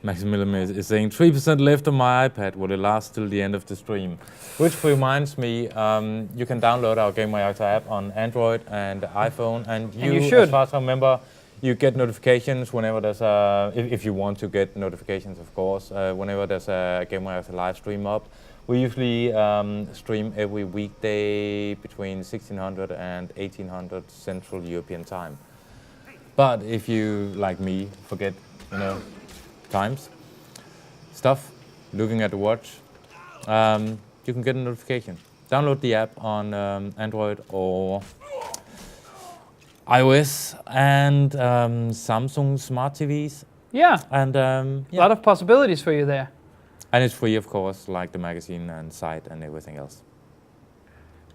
Maximilian is saying 3% left on my iPad. Will it last till the end of the stream? Which reminds me, you can download our Gamereactor app on Android and iPhone, and you should. As far as I remember, you get notifications whenever there's a, if you want to get notifications, of course, whenever there's a Gamereactor live stream up. We usually stream every weekday between 1600 and 1800 Central European time. But if you, like me, forget, stuff, looking at the watch, you can get a notification. Download the app on Android or iOS and Samsung smart TVs. Yeah. And A lot of possibilities for you there. And it's free, of course, like the magazine and site and everything else.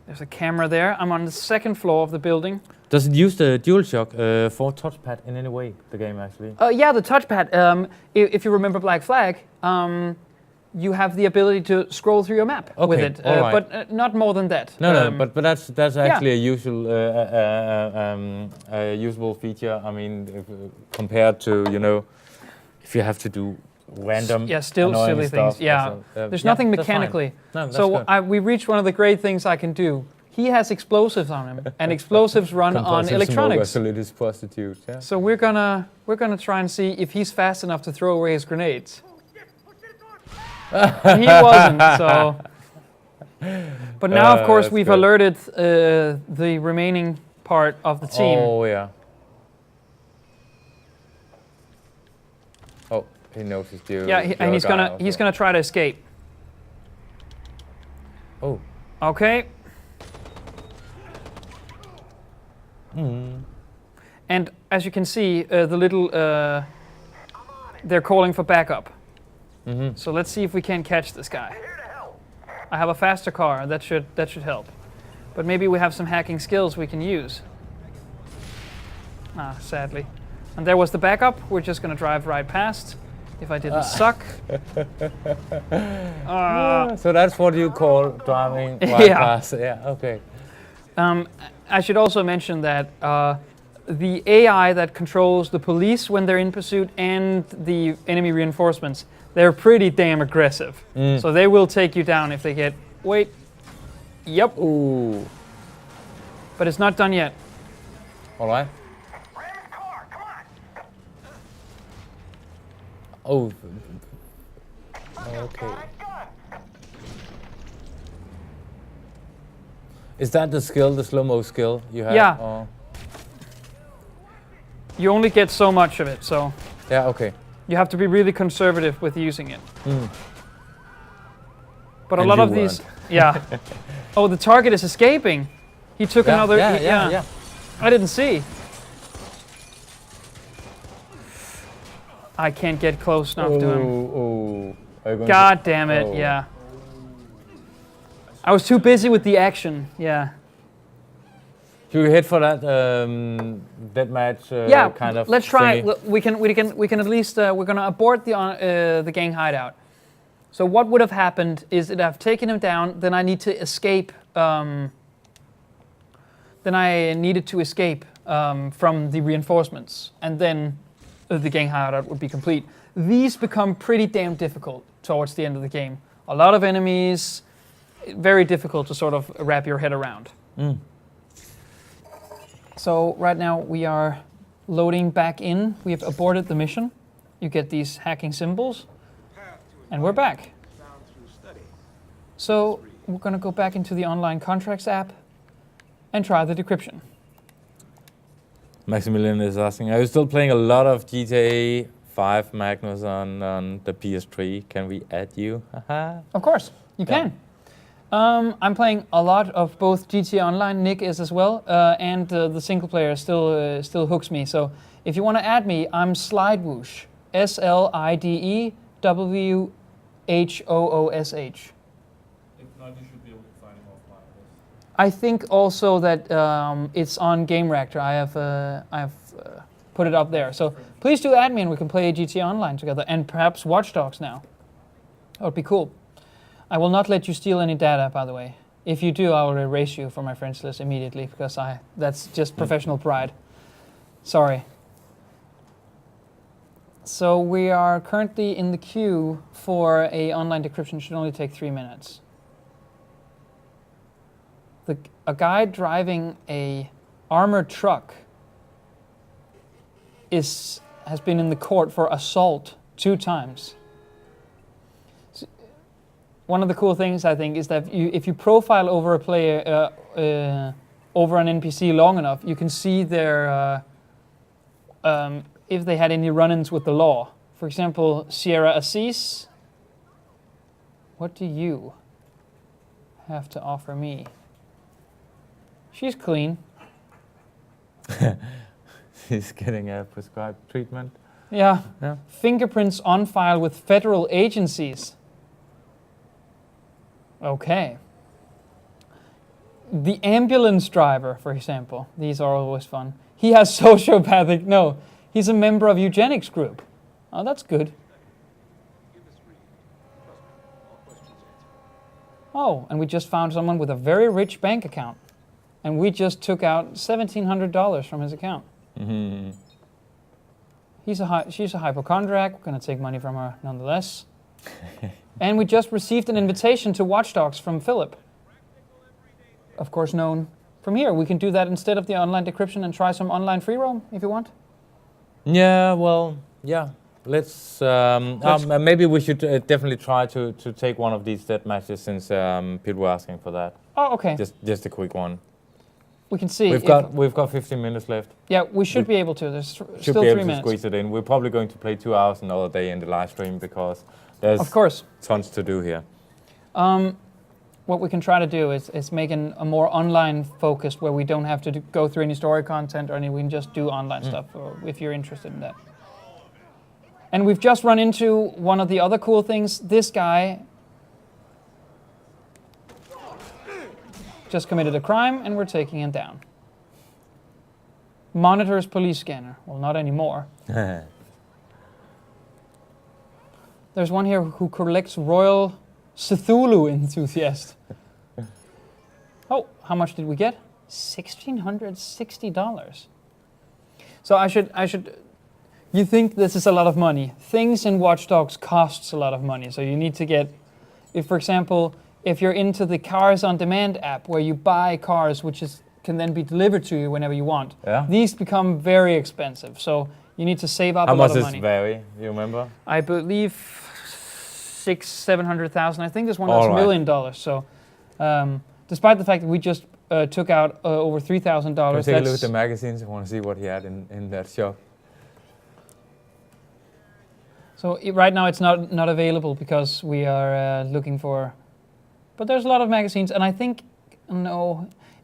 There's a camera there. I'm on the second floor of the building. Does it use the DualShock for touchpad in any way, the game actually? Yeah, the touchpad. If you remember Black Flag, you have the ability to scroll through your map with it, right. but not more than that. No, but that's actually a usual usable feature. I mean, compared to if you have to do random, still silly stuff, things. Yeah, there's nothing mechanically. No, that's so good. we reached one of the great things I can do. He has explosives on him, and explosives run on electronics. Smoker, prostitute. Yeah. So we're gonna try and see if he's fast enough to throw away his grenades. And he wasn't, so. But now, of course, we've alerted the remaining part of the team. Oh yeah. Oh, he noticed you. Yeah, and he's gonna try to escape. Oh. Okay. And as you can see, the little they're calling for backup. So let's see if we can catch this guy. I have a faster car, that should help. But maybe we have some hacking skills we can use. Sadly. And there was the backup. We're just gonna drive right past. If I didn't suck. So that's what you call driving right past. Yeah. Okay. I should also mention that the AI that controls the police when they're in pursuit and the enemy reinforcements, they're pretty damn aggressive. So they will take you down if they get... Wait. Yep. Ooh. But it's not done yet. All right. Oh. Okay. Is that the skill, the slow-mo skill you have? Yeah. Or? You only get so much of it, so... Yeah, okay. You have to be really conservative with using it. But a lot of these... Yeah. Oh, the target is escaping. He took another... Yeah. I didn't see. I can't get close enough to him. God damn it, yeah. I was too busy with the action, yeah. Should we hit for that deathmatch kind of let's try. thingy? We can at least we're gonna abort the gang hideout. So what would have happened is that I've taken him down. Then I need to escape. Then I needed to escape from the reinforcements, and then the gang hideout would be complete. These become pretty damn difficult towards the end of the game. A lot of enemies, very difficult to sort of wrap your head around. So right now we are loading back in. We have aborted the mission. You get these hacking symbols. And we're back. So we're going to go back into the online contracts app and try the decryption. Maximilian is asking, are you still playing a lot of GTA 5 Magnus on the PS3? Can we add you? Of course, you can. I'm playing a lot of both GTA Online, Nick is as well, and the single player still hooks me. So if you want to add me, I'm Slidewoosh, SLIDEWHOOSH. If not, you should be able to find him offline. I think also that it's on Gamereactor. I have put it up there. So please do add me, and we can play GTA Online together, and perhaps Watch Dogs now. That would be cool. I will not let you steal any data, by the way. If you do, I will erase you from my friends list immediately, because that's just professional pride. Sorry. So we are currently in the queue for a online decryption. It should only take 3 minutes. A guy driving a armored truck has been in the court for assault 2 times. One of the cool things, I think, is that if you profile over a player, over an NPC long enough, you can see their if they had any run-ins with the law. For example, Sierra Assis What do you have to offer me? She's clean. He's getting a prescribed treatment. Yeah. Yeah. Fingerprints on file with federal agencies. Okay. The ambulance driver, for example. These are always fun. He has sociopathic... No, he's a member of eugenics group. Oh, that's good. Oh, and we just found someone with a very rich bank account. And we just took out $1,700 from his account. Mm-hmm. She's a hypochondriac. We're going to take money from her nonetheless. And we just received an invitation to Watch Dogs from Philip. Of course, known from here. We can do that instead of the online decryption and try some online free roam if you want. Yeah, well, yeah. Let's maybe we should definitely try to take one of these death matches since people were asking for that. Oh, okay. Just a quick one. We can see. We've got 15 minutes left. Yeah, we should be able to. There's still 3 minutes. Should be able to squeeze it in. We're probably going to play 2 hours another day in the live stream because there's of course tons to do here. What we can try to do is make a more online focused where we don't have to go through any story content or anything. We can just do online stuff if you're interested in that. And we've just run into one of the other cool things. This guy just committed a crime and we're taking him down. Monitors police scanner. Well, not anymore. There's one here who collects Royal Cthulhu enthusiast. Oh, how much did we get? $1,660. So I should. You think this is a lot of money? Things in Watch Dogs costs a lot of money. So you need to get, if for example, if you're into the Cars on Demand app where you buy cars which can then be delivered to you whenever you want. Yeah. These become very expensive. So you need to save up a lot of money. How much does it vary? You remember? I believe 600,000-700,000. I think this one was $1 million. So, despite the fact that we just took out over $3,000, take a look at the magazines. I want to see what he had in that shop. So right now it's not available because we are looking for. But there's a lot of magazines, and I think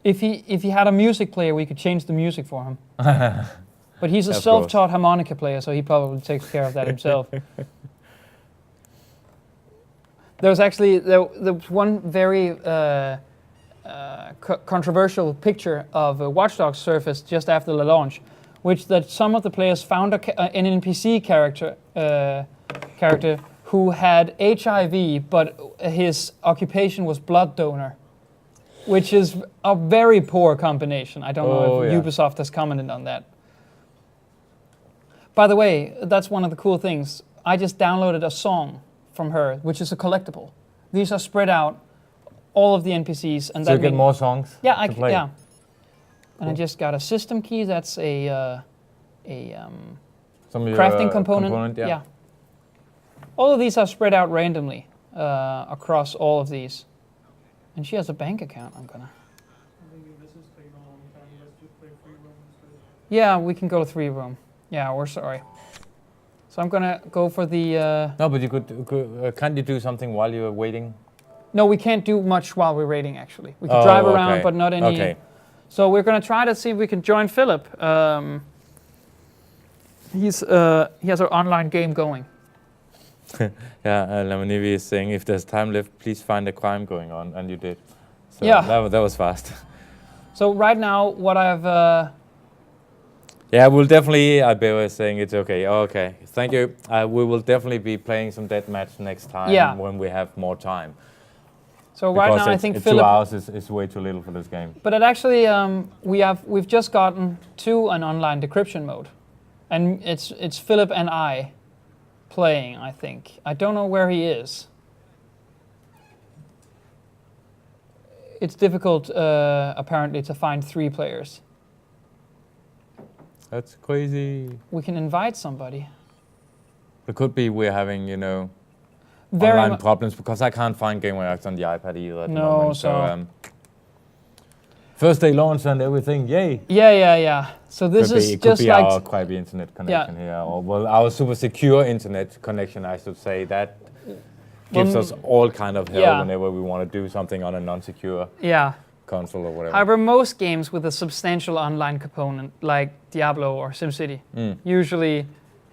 if he had a music player, we could change the music for him. But he's a self-taught harmonica player, so he probably takes care of that himself. There was one very controversial picture of Watch Dogs surfaced just after the launch, which that some of the players found an NPC character who had HIV, but his occupation was blood donor, which is a very poor combination. I don't know if Ubisoft has commented on that. By the way, that's one of the cool things. I just downloaded a song from her, which is a collectible. These are spread out, all of the NPCs, and so you get more songs. Yeah, to play. And I just got a system key. That's a crafting component. Yeah. All of these are spread out randomly across all of these. And she has a bank account. I'm gonna. Yeah, we can go 3 room. Yeah, we're sorry. So I'm gonna go for the. No, but you could can't you do something while you're waiting? No, we can't do much while we're waiting. Actually, we can drive around, but not any. Okay. So we're gonna try to see if we can join Philip. He has an online game going. Yeah, Lamanivi is saying if there's time left, please find a crime going on, and you did. So yeah, that was fast. So right now, what I've. Yeah, we'll definitely. Albert is saying it's okay. Okay, thank you. We will definitely be playing some deathmatch next time when we have more time. So right now, I think Philip. 2 hours is way too little for this game. But it actually, we've just gotten to an online decryption mode, and it's Philip and I playing. I think I don't know where he is. It's difficult, apparently, to find 3 players. That's crazy. We can invite somebody. It could be we're having, online problems because I can't find Gamereactor on the iPad either at the moment. So first day launch and everything, yay! Yeah. So this is just like... It could be our crappy internet connection here, or our super secure internet connection, I should say. That gives us all kind of hell yeah. whenever we want to do something on a non-secure Yeah. console or whatever. However, most games with a substantial online component, like Diablo or SimCity, usually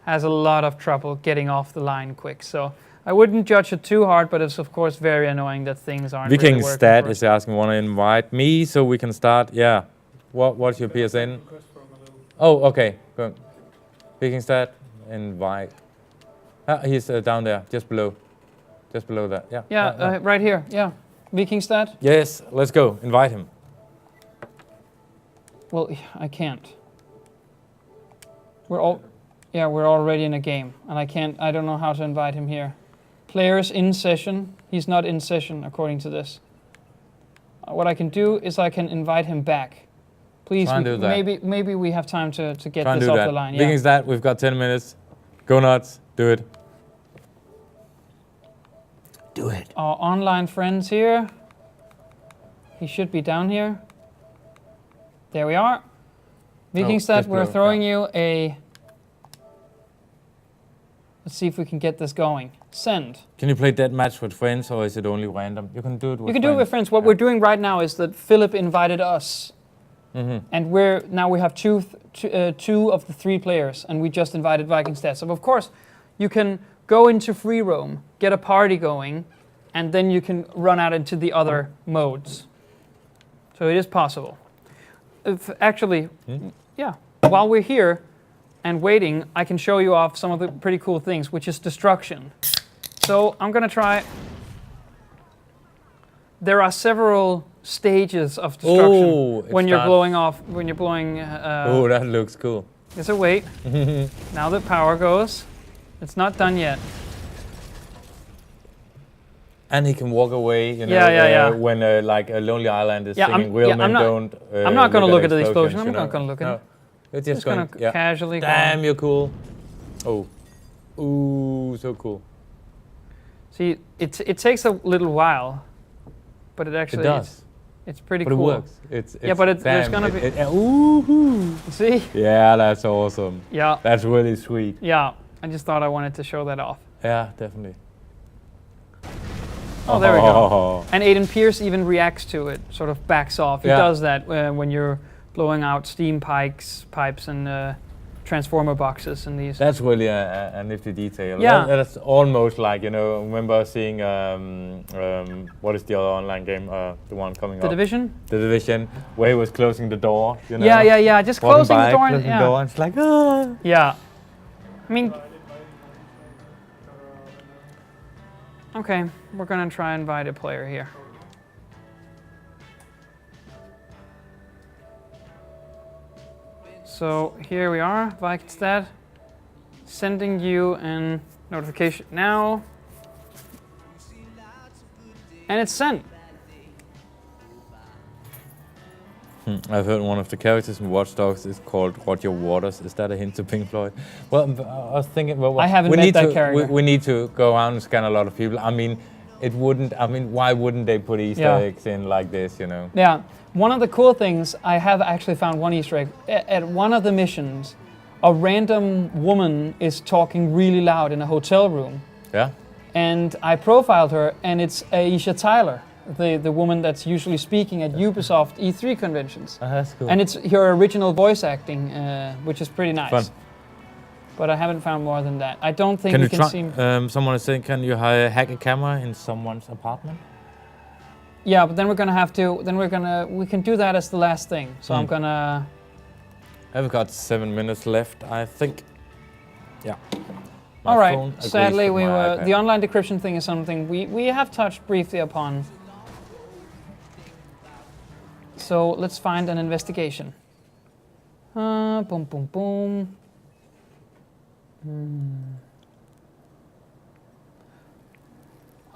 has a lot of trouble getting off the line quick. So I wouldn't judge it too hard, but it's of course very annoying that things aren't really Viking working Stat for is us. asking, want to invite me so we can start? Yeah. What's your PSN? Oh, okay. Good. Viking Stat, invite. He's down there, just below. Just below that. Yeah. Yeah, right here. Yeah. Vikingstat? Yes, let's go. Invite him. Well, I can't. We're already in a game, and I don't know how to invite him here. Players in session. He's not in session according to this. What I can do is I can invite him back. Please, maybe we have time to get this off the line. Yeah. Vikingstat, we've got 10 minutes. Go nuts. Do it. Do it. Our online friends here. He should be down here. There we are. Vikingstat, we're throwing you a... Let's see if we can get this going. Send. Can you play deathmatch with friends, or is it only random? You can do it with friends. You can do it with friends. What we're doing right now is that Philip invited us. And we have two of the 3 players, and we just invited Vikingstat. So of course, you can go into free roam, get a party going, and then you can run out into the other modes. So it is possible. While we're here and waiting, I can show you off some of the pretty cool things, which is destruction. So I'm gonna try. There are several stages of destruction when you're blowing off. When you're blowing. Oh, that looks cool. So wait. Now the power goes. It's not done yet. And he can walk away, you know, when like a Lonely Island is singing Real Men Don't. I'm not going to look at the explosion. I'm not going to look at it. It's just going to casually go. Damn, you're cool. Oh. Ooh, so cool. See, it takes a little while, but it actually does. It's pretty cool. But it works. There's going to be... ooh. See? Yeah, that's awesome. Yeah. That's really sweet. Yeah, I just thought I wanted to show that off. Yeah, definitely. Oh, there we go. And Aiden Pierce even reacts to it, sort of backs off. He does that when you're blowing out steam pipes and transformer boxes and these. That's really a nifty detail. Yeah. That's almost like, you know, remember seeing, what is the other online game, the one coming up? The Division? The Division, where he was closing the door, you know? Yeah, just closing the door. And it's like, ah. Yeah. I mean... Okay, we're gonna try and invite a player here. So here we are, Vikingstat, sending you a notification now. And it's sent. I've heard one of the characters in Watch Dogs is called Roger Waters. Is that a hint to Pink Floyd? Well, I was thinking... Well, I haven't met that character. We need to go around and scan a lot of people. I mean, why wouldn't they put Easter eggs in like this, you know? Yeah. One of the cool things, I have actually found one Easter egg. At one of the missions, a random woman is talking really loud in a hotel room. Yeah. And I profiled her, and it's Aisha Tyler, the woman that's usually speaking at Ubisoft E3 conventions. That's cool. And it's her original voice acting, which is pretty nice. Fun. But I haven't found more than that. I don't think we can see... Someone is saying, can you hack a camera in someone's apartment? Yeah, but then we're gonna have to... We can do that as the last thing. So I'm gonna... I've got 7 minutes left, I think. Yeah. All right. Sadly, the online decryption thing is something we have touched briefly upon. So let's find an investigation. Boom, boom, boom.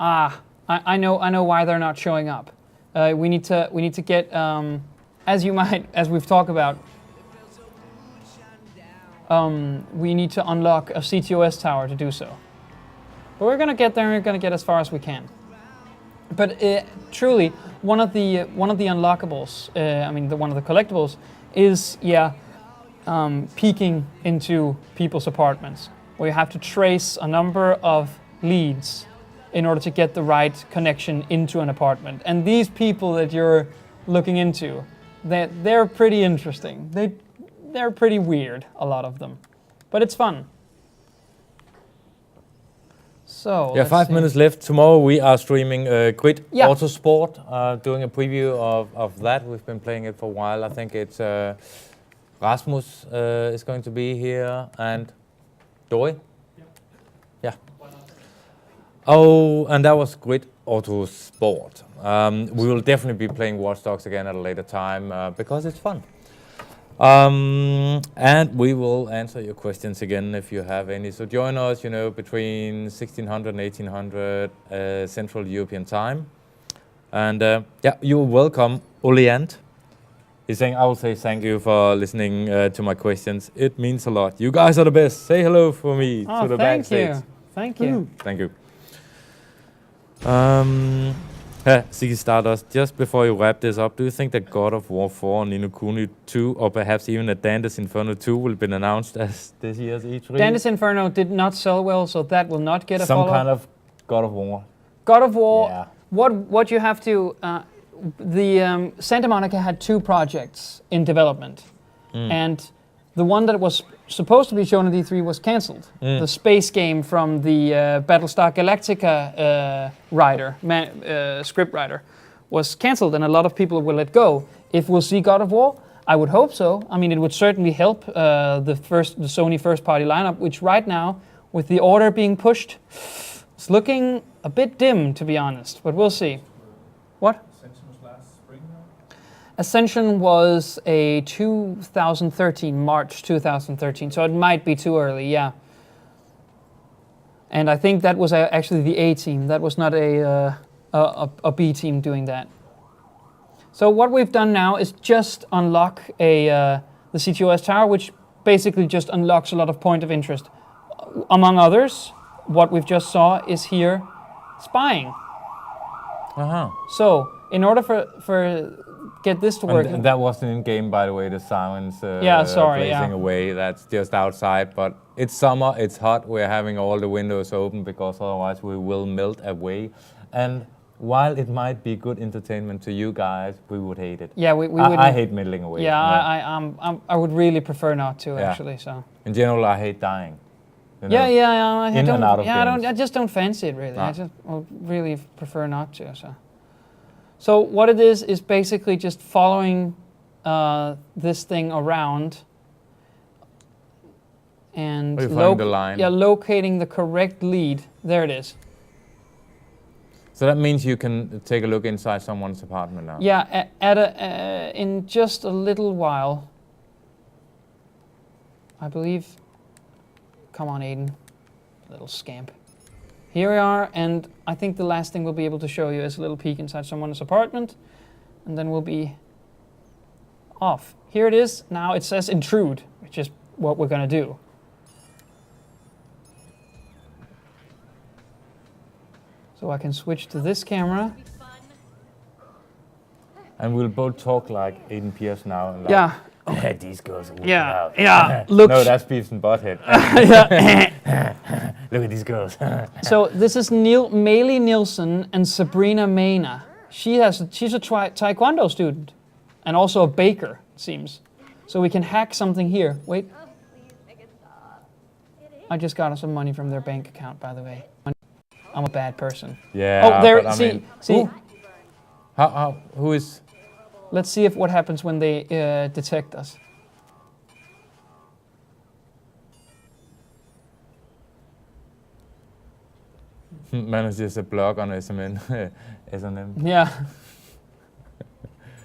I know why they're not showing up. We need to get as we've talked about. We need to unlock a CTOS tower to do so. But we're gonna get there. We're gonna get as far as we can. But truly, one of the unlockables, one of the collectibles, is peeking into people's apartments, where you have to trace a number of leads in order to get the right connection into an apartment. And these people that you're looking into, they're pretty interesting. They're pretty weird, a lot of them, but it's fun. So yeah, 5 minutes left. Tomorrow we are streaming Grid Autosport, doing a preview of that. We've been playing it for a while. I think it's Rasmus is going to be here and Doi. Yeah. Oh, and that was Grid Autosport. We will definitely be playing Watch Dogs again at a later time because it's fun. And we will answer your questions again if you have any. So join us, you know, between 1600 and 1800 Central European time. And yeah, you're welcome, Oleant. He's saying, I will say thank you for listening to my questions. It means a lot. You guys are the best. Say hello for me to the backstage. Thank you. Thank you. Ziggy Stardust, just before you wrap this up, do you think that God of War 4, Ni no Kuni 2, or perhaps even a Dante's Inferno 2 will be announced as this year's E3? Dante's Inferno did not sell well, so that will not get a follow-up. Some kind of God of War. God of War, yeah. What you have to... Santa Monica had 2 projects in development, and the one that was supposed to be shown at E3 was cancelled. The space game from the Battlestar Galactica script writer was cancelled, and a lot of people will let go. If we'll see God of War, I would hope so. I mean, it would certainly help the Sony first-party lineup, which right now, with the order being pushed, it's looking a bit dim, to be honest. But we'll see. What? Ascension was a 2013, March 2013, so it might be too early, yeah. And I think that was actually the A team. That was not a B team doing that. So what we've done now is just unlock the CTOS tower, which basically just unlocks a lot of point of interest. Among others, what we've just saw is here spying. So in order for get this to work. And that wasn't in game, by the way, the sirens blazing away. That's just outside, but it's summer, it's hot, we're having all the windows open because otherwise we will melt away. And while it might be good entertainment to you guys, we would hate it. Yeah, I hate melting away. Yeah, I would really prefer not to, actually. So in general, I hate dying. You know, I just don't fancy it really. I just really prefer not to. So what it is basically just following this thing around and locating the correct lead. There it is. So that means you can take a look inside someone's apartment now. Yeah, in just a little while, I believe. Come on, Aiden, little scamp. Here we are, and I think the last thing we'll be able to show you is a little peek inside someone's apartment, and then we'll be off. Here it is. Now it says intrude, which is what we're going to do. So I can switch to this camera. And we'll both talk like Aiden Pierce now. And like, yeah. Okay. These girls are walking out. Yeah. Look. No, that's Beavis and Butthead. Look at these girls. So this is Maylee Nielsen and Sabrina Mena. She's a taekwondo student and also a baker, it seems. So we can hack something here. Wait. I just got some money from their bank account, by the way. I'm a bad person. Yeah. Oh, there. See. Who is? Let's see what happens when they detect us. Manages a blog on S&M. Yeah.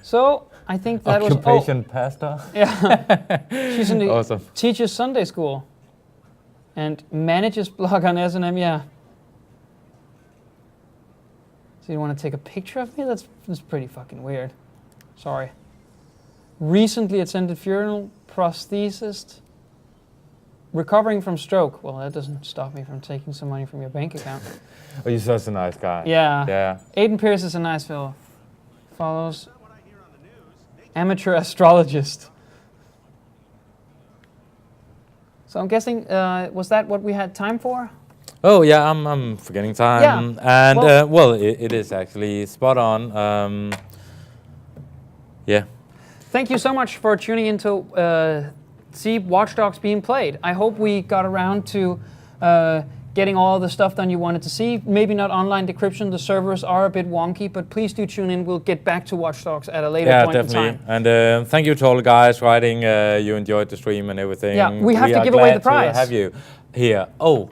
So I think that Occupation pastor. Yeah. She's in the awesome. teaches Sunday school and manages blog on S&M. Yeah. So you want to take a picture of me? That's pretty fucking weird. Sorry. Recently attended funeral, prosthesist, recovering from stroke. Well, that doesn't stop me from taking some money from your bank account. Oh, you're such a nice guy. Yeah. Yeah. Aiden Pierce is a nice fellow. Follows amateur astrologist. So I'm guessing, was that what we had time for? Oh yeah, I'm forgetting time. Yeah. And Well- it is actually spot on. Yeah. Thank you so much for tuning in to see Watch Dogs being played. I hope we got around to getting all the stuff done you wanted to see. Maybe not online decryption, the servers are a bit wonky, but please do tune in. We'll get back to Watch Dogs at a later point in time. And thank you to all the guys writing. You enjoyed the stream and everything. Yeah, we have to give away the prize. We are glad to have you here. Oh,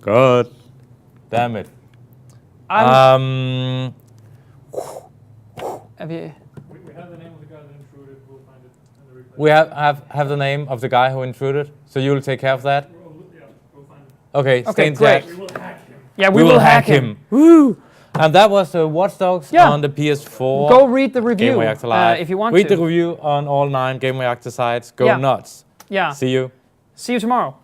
God. Damn it. Have you... We have the name of the guy that intruded. We'll find it in the replay. We have the name of the guy who intruded, so you'll take care of that? Yeah, we'll find it. Okay, stay in great. chat. We will hack him. Yeah, we will hack him. Woo! And that was Watch Dogs on the PS4. Go read the review Gamereactor Live. if you want read to. the review on all 9 Gamereactor sites. Go nuts. Yeah. See you. See you tomorrow.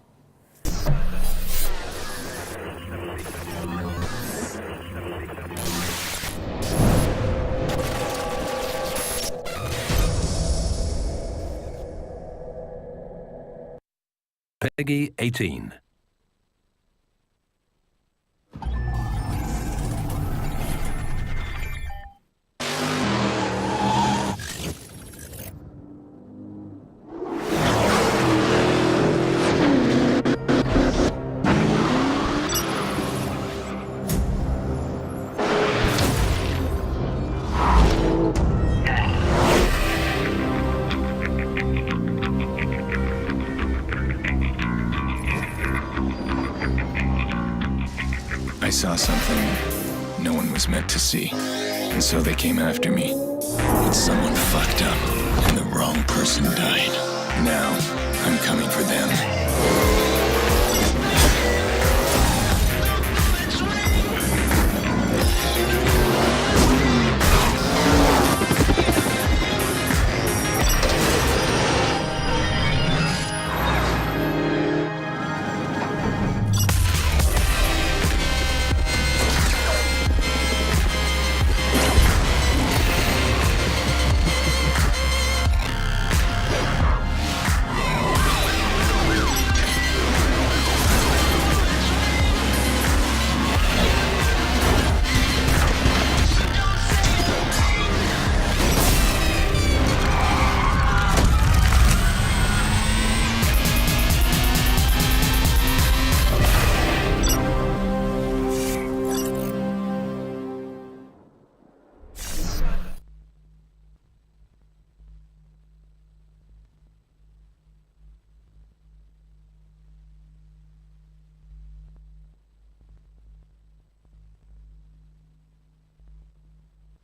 Peggy 18. I saw something no one was meant to see, and so they came after me. But someone fucked up, and the wrong person died. Now,